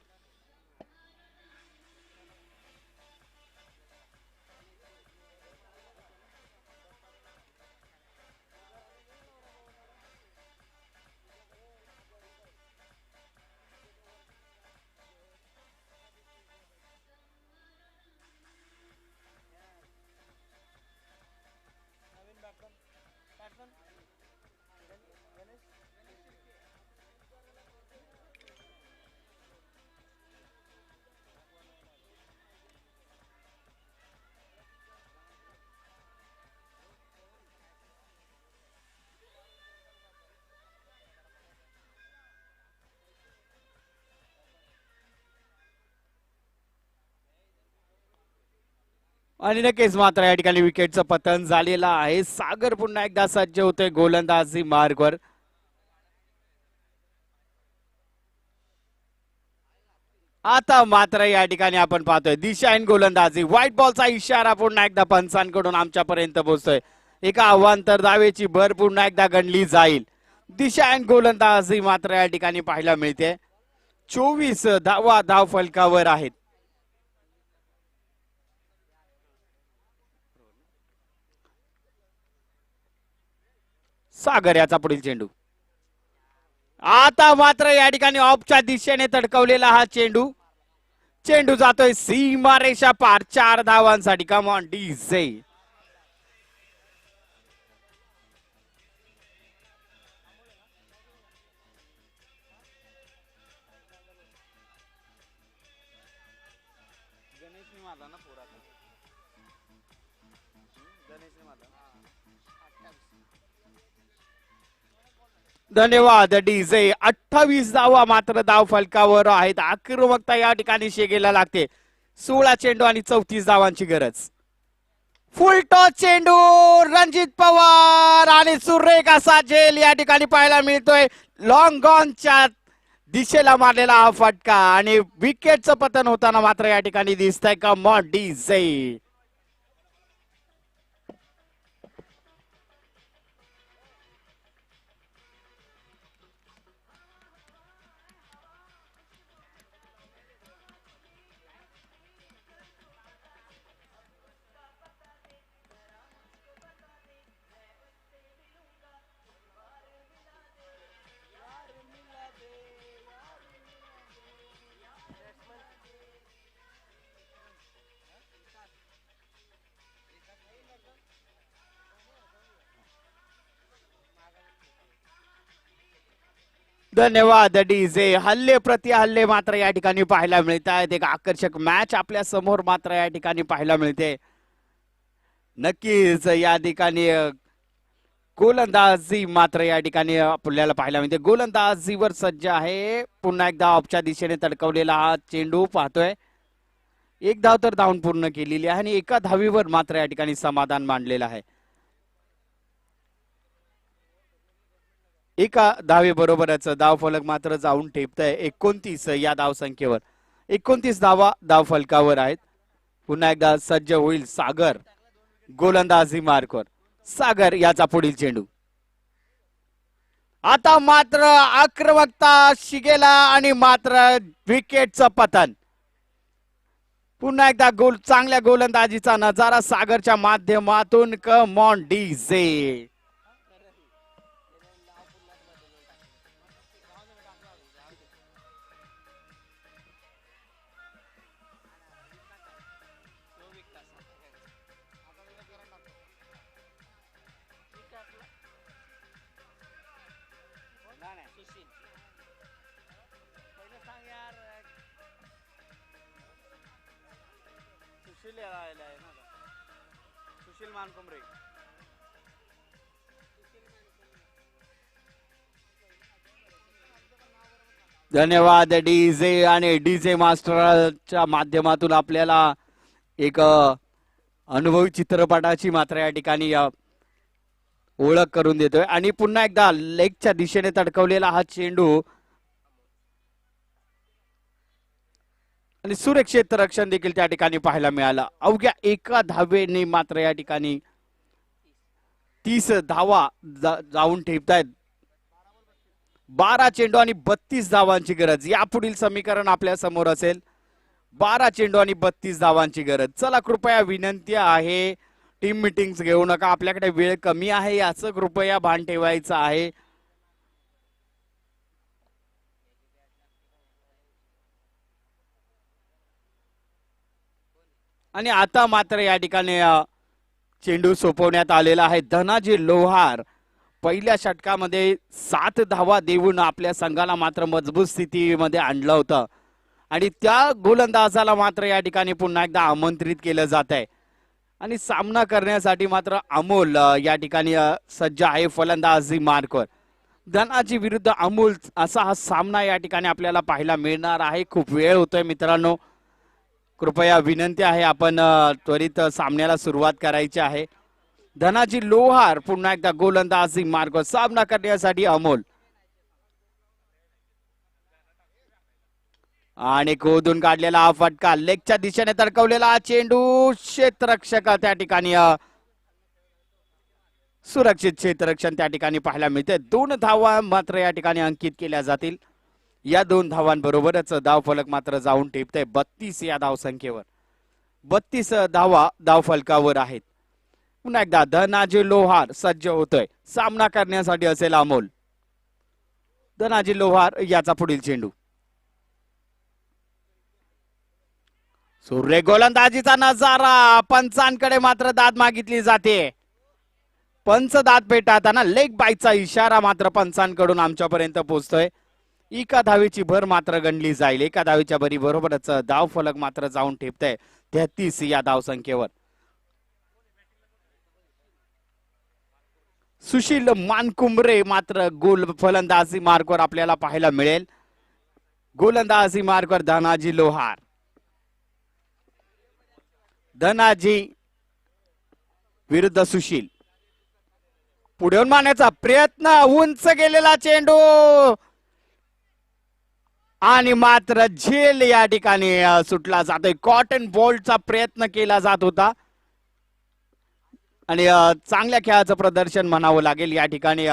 आणि नक्कीच मात्र या ठिकाणी विकेटचं पतन झालेलं आहे. सागर पुन्हा एकदा सज्ज होतोय गोलंदाजी मार्गवर. आता मात्र या ठिकाणी आपण पाहतोय दिशाहीन गोलंदाजी. व्हाईट बॉलचा इशारा पुन्हा एकदा पंचांकडून आमच्यापर्यंत पोहोचतोय. एका अवांतर धावेची भर पुन्हा एकदा गणली जाईल. दिशाहीन गोलंदाजी मात्र या ठिकाणी पाहायला मिळते. 24 धावा धाव फलकावर आहेत. सागर याचा पुढील चेंडू. आता मात्र या ठिकाणी ऑफच्या दिशेने तडकवलेला हा चेंडू. चेंडू जातोय सीमारेषा पार 4 धावांसाठी. Come on DJ. धन्यवाद डीजे. 28 धावा मात्र धाव फलकावर आहेत. आक्रमकता या ठिकाणी शेगेला लागते. 16 चेंडू आणि 34 धावांची गरज. फुल टॉस चेंडू रणजित पवार आणि सुरेख असा झेल या ठिकाणी पाहायला मिळतोय. लॉंग ऑनच्या दिशेला मारलेला हा फटका आणि विकेटचं पतन होताना मात्र या ठिकाणी दिसतंय. कम ऑन डीजे. धन्यवाद डीजे. हल्ले प्रति हल्ले मात्र या ठिकाणी पाहायला मिळत आहेत. एक आकर्षक मॅच आपल्या समोर मात्र या ठिकाणी पाहायला मिळते. नक्कीच या ठिकाणी गोलंदाजी मात्र या ठिकाणी आपल्याला पाहायला मिळते. गोलंदाजीवर सज्ज आहे. पुन्हा एकदा ऑफच्या दिशेने तडकवलेला हा चेंडू पाहतोय. एक धाव तर धावून पूर्ण केलेली आहे आणि एका धावीवर मात्र या ठिकाणी समाधान मांडलेलं आहे. एका धावे बरोबरच धाव फलक मात्र जाऊन ठेपतंय 29 या धाव संख्येवर. 29 धावा धाव फलकावर आहेत. पुन्हा एकदा सज्ज होईल सागर गोलंदाजी मार्कवर. सागर याचा पुढील चेंडू. आता मात्र आक्रमकता शिगेला आणि मात्र विकेटचं पतन. पुन्हा एकदा चांगल्या गोलंदाजीचा नजारा सागरच्या माध्यमातून. कम ऑन डीजे. धन्यवाद डीजे. आणि डीजे मास्टरच्या माध्यमातून आपल्याला एक अनुभवी चित्रपटाची मात्र या ठिकाणी ओळख करून देतोय. आणि पुन्हा एकदा लेगच्या दिशेने तडकवलेला हा चेंडू आणि सुरक्षित रक्षण देखील त्या ठिकाणी पाहायला मिळालं. अवघ्या एका धावेने मात्र या ठिकाणी 30 धावा जाऊन ठेवतायत. 12 चेंडू आणि 32 धावांची गरज. यापुढील समीकरण आपल्या समोर असेल. 12 चेंडू आणि 32 धावांची गरज. चला कृपया विनंती आहे, टीम मीटिंग्स घेऊ नका. आपल्याकडे वेळ कमी आहे याचं कृपया भान ठेवायचं आहे. आणि आता मात्र या ठिकाणी चेंडू सोपवण्यात आलेला आहे. धनाजी लोहार पहिल्या षटकामध्ये 7 धावा देऊन आपल्या संघाला मात्र मजबूत स्थितीमध्ये आणलं होतं आणि त्या गोलंदाजाला मात्र या ठिकाणी पुन्हा एकदा आमंत्रित केलं जात आहे. आणि सामना करण्यासाठी मात्र अमोल या ठिकाणी सज्ज आहे फलंदाजी मार्कवर. धनाजी विरुद्ध अमोल असा हा सामना या ठिकाणी आपल्याला पाहायला मिळणार आहे. खूप वेळ होतोय मित्रांनो, कृपया विनंती आहे आपण त्वरित सामन्याला सुरुवात करायची आहे. धनाजी लोहार पुन्हा एकदा गोलंदाजी मार्ग. सामना करण्यासाठी अमोल आणि खोदून काढलेला हा फटका. लेगच्या दिशेने तडकवलेला हा चेंडू. क्षेत्ररक्षक त्या ठिकाणी सुरक्षित क्षेत्ररक्षण त्या ठिकाणी पाहायला मिळते. 2 धावा मात्र या ठिकाणी अंकित केल्या जातील. या 2 धावांबरोबरच धाव फलक मात्र जाऊन टेपते 32 या धाव संख्येवर. 32 धावा धाव फलकावर आहेत. पुन्हा एकदा धनाजी लोहार सज्ज होतोय. सामना करण्यासाठी असेल अमोल. धनाजी लोहार याचा पुढील चेंडू. सूर्य गोलंदाजीचा नजारा. पंचांकडे मात्र दाद मागितली जाते. पंच दाद पेटाळताना लेग बायचा इशारा मात्र पंचांकडून आमच्यापर्यंत पोहोचतोय. एका धावेची भर मात्र गणली जाईल. एका धावेच्या भरी बरोबरच धाव फलक मात्र जाऊन ठेपतंय 33 या धावसंख्येवर. सुशील मानकुंबरे मात्र गोल फलंदाजी मार्कवर आपल्याला पाहायला मिळेल. गोलंदाजी मार्कवर धनाजी लोहार. धनाजी विरुद्ध सुशील. पुढे मारण्याचा प्रयत्न, उंच गेलेला चेंडू आणि मात्र झेल या ठिकाणी सुटला जातोय. कॉटन बॉलचा प्रयत्न केला जात होता आणि चांगल्या खेळाचं प्रदर्शन म्हणावं लागेल या ठिकाणी.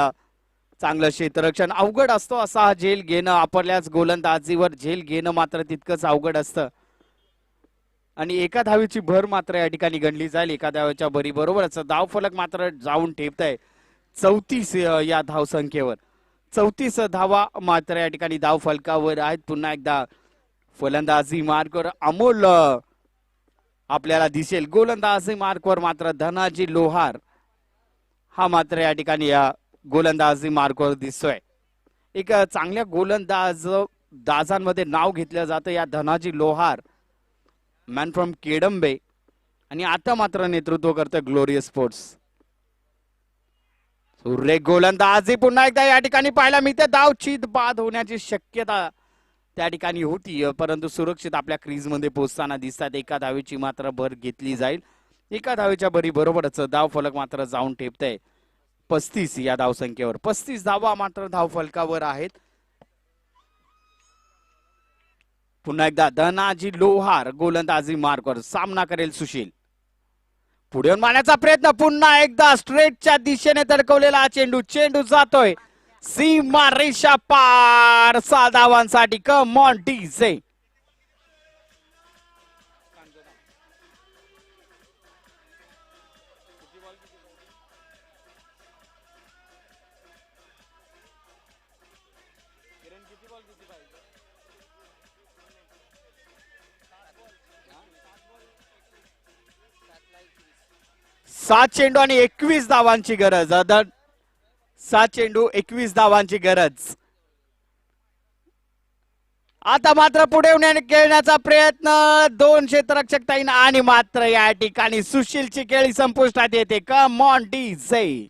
चांगलं क्षेत्ररक्षण अवघड असतो असा हा झेल घेणं. आपल्याच गोलंदाजीवर झेल घेणं मात्र तितकंच अवघड असतं आणि एका धावेची भर मात्र या ठिकाणी गणली जाईल. एका धावेच्या भरी बरोबरच धावफलक मात्र जाऊन ठेवताय 34 या धावसंख्येवर. 34 धावा मात्र या ठिकाणी धाव फलकावर आहेत. पुन्हा एकदा फलंदाजी मार्कवर अमोल आपल्याला दिसेल. गोलंदाजी मार्कवर मात्र धनाजी लोहार हा मात्र या ठिकाणी या गोलंदाजी मार्कवर दिसतोय. एक चांगल्या दाजांमध्ये नाव घेतलं जातं या धनाजी लोहार, मॅन फ्रॉम केडंबे, आणि आता मात्र नेतृत्व करतं ग्लोरियस स्पोर्ट्स. सुरेख गोलंदाजी पुन्हा एकदा या ठिकाणी पाहायला मिळते. धावचीत बाद होण्याची शक्यता त्या ठिकाणी होती परंतु सुरक्षित आपल्या क्रीज मध्ये पोहोचताना दिसतात. एका धावेची मात्र भर घेतली जाईल. एका धावेच्या भरी बरोबरच धाव फलक मात्र जाऊन ठेपतंय 35 या धावसंख्येवर. 35 धावा मात्र धाव फलकावर आहेत. पुन्हा एकदा धनाजी लोहार गोलंदाजी मार्कवर. सामना करेल सुशील. पुढे मारण्याचा प्रयत्न, पुन्हा एकदा स्ट्रेटच्या दिशेने धडकवलेला चेंडू. चेंडू जातोय सीमा रेषा पार. 6 धावांसाठी. Come on DJ. सात चेंडू आणि 21 धावांची गरज. 7 चेंडू 21 धावांची गरज. आता मात्र पुढे खेळण्याचा प्रयत्न. 2 क्षेत्ररक्षक ताईन आणि मात्र या ठिकाणी सुशीलची खेळी संपुष्टात येते. कम ऑन डीजे.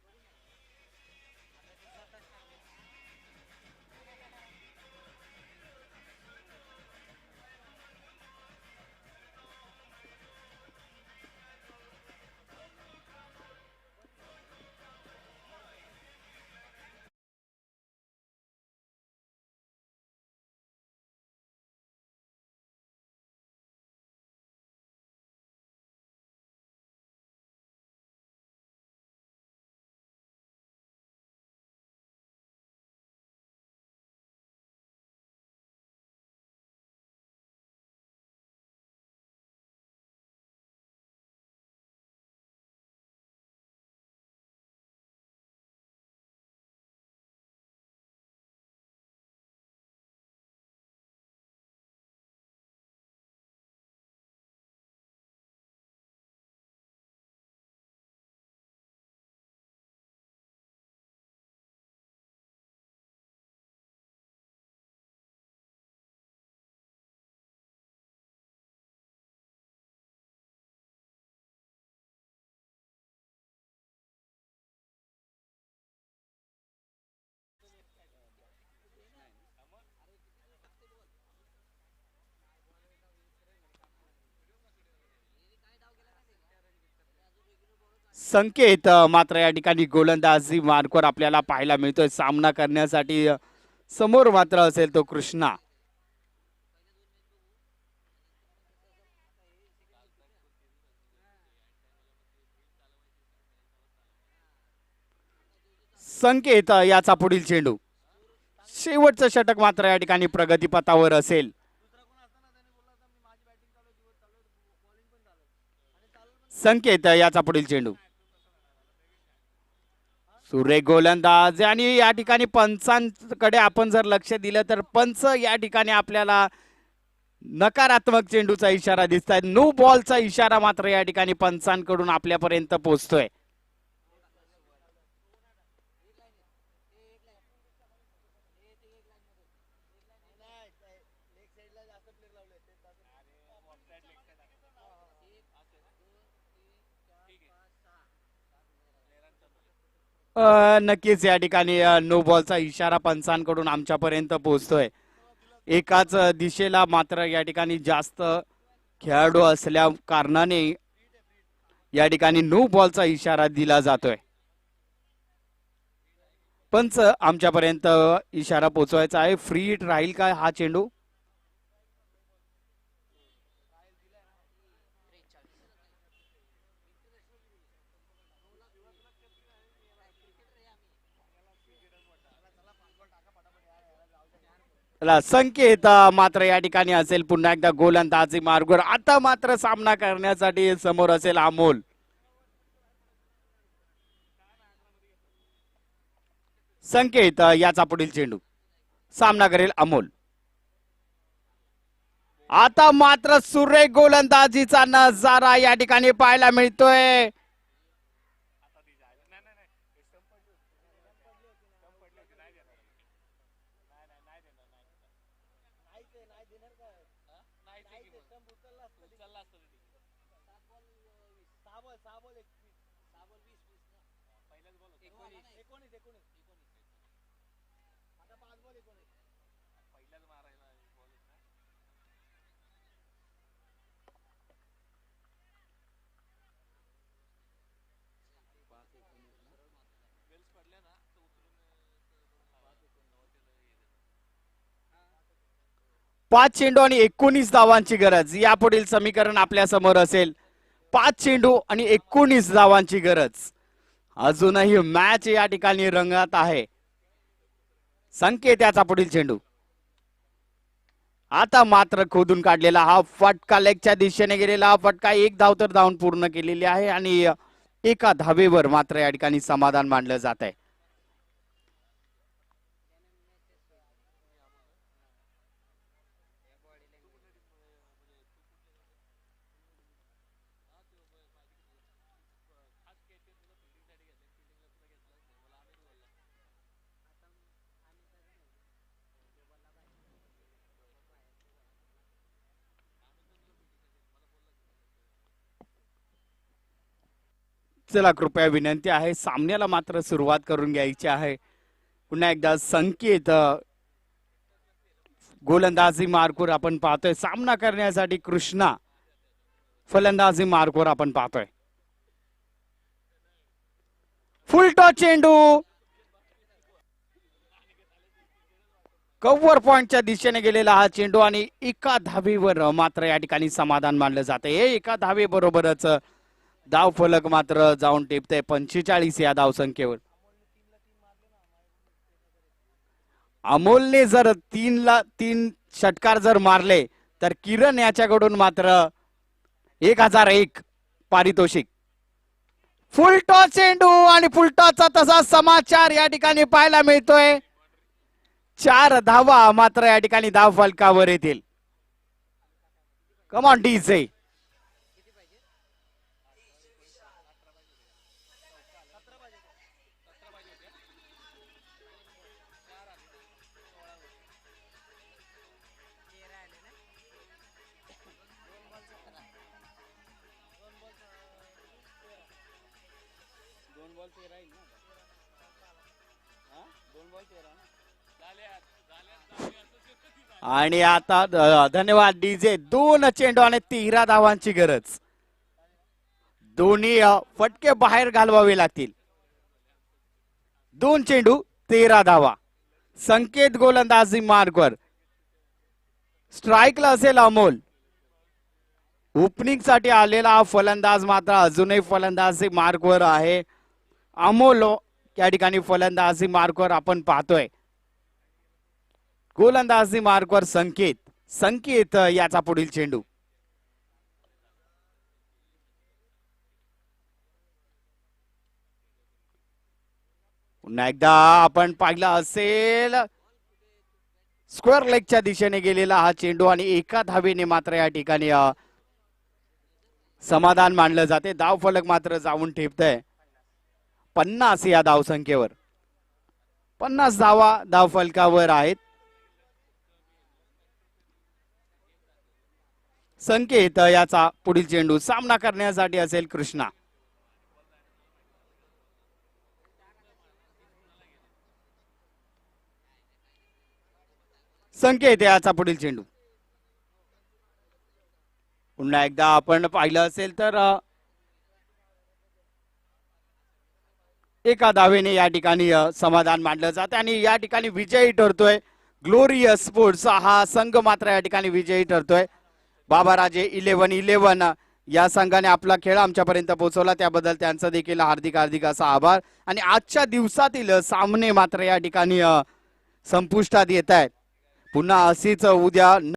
संकेत मात्र या ठिकाणी गोलंदाजी मार्कवर आपल्याला पाहायला मिळतोय. सामना करण्यासाठी समोर मात्र असेल तो कृष्णा. संकेत याचा पुढील चेंडू. शेवटचं षटक मात्र या ठिकाणी प्रगतीपथावर असेल. संकेत याचा पुढील चेंडू. सुरेख गोलंदाज आणि या ठिकाणी पंचांकडे आपण जर लक्ष दिलं तर पंच या ठिकाणी आपल्याला नकारात्मक चेंडूचा इशारा दिसताय. नो बॉलचा इशारा मात्र या ठिकाणी पंचांकडून आपल्यापर्यंत पोहोचतोय. नक्कीच या ठिकाणी नो बॉलचा इशारा पंचांकडून आमच्यापर्यंत पोहोचतोय. एकाच दिशेला मात्र या ठिकाणी जास्त खेळाडू असल्या कारणाने या ठिकाणी नो बॉलचा इशारा दिला जातोय. पंच आमच्यापर्यंत इशारा पोहोचवायचा आहे. फ्री हिट राहील का हा चेंडू? संकेत मात्र या ठिकाणी असेल पुन्हा एकदा गोलंदाजी मार्गावर. आता मात्र सामना करण्यासाठी समोर असेल अमोल. संकेत याचा पुढील चेंडू सामना करेल अमोल. आता मात्र सुरेख गोलंदाजीचा नजारा या ठिकाणी पाहायला मिळतोय. पाच चेंडू आणि 19 धावांची गरज. यापुढील समीकरण आपल्या समोर असेल. 5 चेंडू आणि 19 धावांची गरज. अजूनही मॅच या ठिकाणी रंगात आहे. संकेत याचा पुढील चेंडू. आता मात्र खोदून काढलेला हा फटका लेगच्या दिशेने गेलेला हा फटका. 1 धाव तर धावून पूर्ण केलेली आहे आणि एका धावेवर मात्र या ठिकाणी समाधान मानलं जात आहे. चला कृपया विनंती आहे सामन्याला मात्र सुरुवात करून घ्यायची आहे. पुन्हा एकदा संकेत गोलंदाजी मार्कवर आपण पाहतोय. सामना करण्यासाठी कृष्णा फलंदाजी मार्कवर आपण पाहतोय. फुलटॉस चेंडू कव्हर पॉइंटच्या दिशेने गेलेला हा चेंडू आणि एका धावेवर मात्र या ठिकाणी समाधान मानलं जाते. हे एका धावे बरोबरच धाव फलक मात्र जाऊन टेपते 45 या धावसंख्येवर. अमोलने जर 3 षटकार जर मारले तर किरण याच्याकडून मात्र 1001 पारितोषिक. फुलटॉस चेंडू आणि फुलटॉसचा तसा समाचार या ठिकाणी पाहायला मिळतोय. 4 धावा मात्र या ठिकाणी धाव फलकावर येतील. कम ऑन डीजे. आणि आता धन्यवाद डीजे. 2 चेंडू आणि 13 धावांची गरज. दोन्ही फटके बाहेर घालवावे लागतील. 2 चेंडू 13 धावा. संकेत गोलंदाजी मार्गवर. स्ट्राईकला असेल अमोल. ओपनिंग साठी आलेला हा फलंदाज मात्र अजूनही फलंदाजी मार्गवर आहे. अमोल या ठिकाणी फलंदाजी मार्गवर आपण पाहतोय. गोलंदाजी मार्गवर संकेत याचा पुढील चेंडू. पुन्हा एकदा आपण पाहिला असेल स्क्वेअर लेगच्या दिशेने गेलेला हा चेंडू आणि एका धावेने मात्र या ठिकाणी समाधान मानलं जाते. धाव फलक मात्र जाऊन ठेपतंय 50 या धावसंख्येवर. 50 धावा धाव फलकावर आहेत. संकेत याचा पुढील चेंडू. सामना करण्यासाठी असेल कृष्णा. संकेत याचा पुढील चेंडू. पुन्हा एकदा आपण पाहिलं असेल तर एका धावेने या ठिकाणी समाधान मानलं जाते आणि या ठिकाणी विजयी ठरतोय ग्लोरियस स्पोर्ट्स हा संघ. मात्र या ठिकाणी विजयी ठरतोय बाबाराजे 11-11 या संघाने आपला खेळ आमच्यापर्यंत पोहोचवला, त्याबद्दल त्यांचा देखील हार्दिक हार्दिक असा आभार. आणि आजच्या दिवसातील सामने मात्र या ठिकाणी संपुष्टात येत आहेत. पुन्हा अशीच उद्या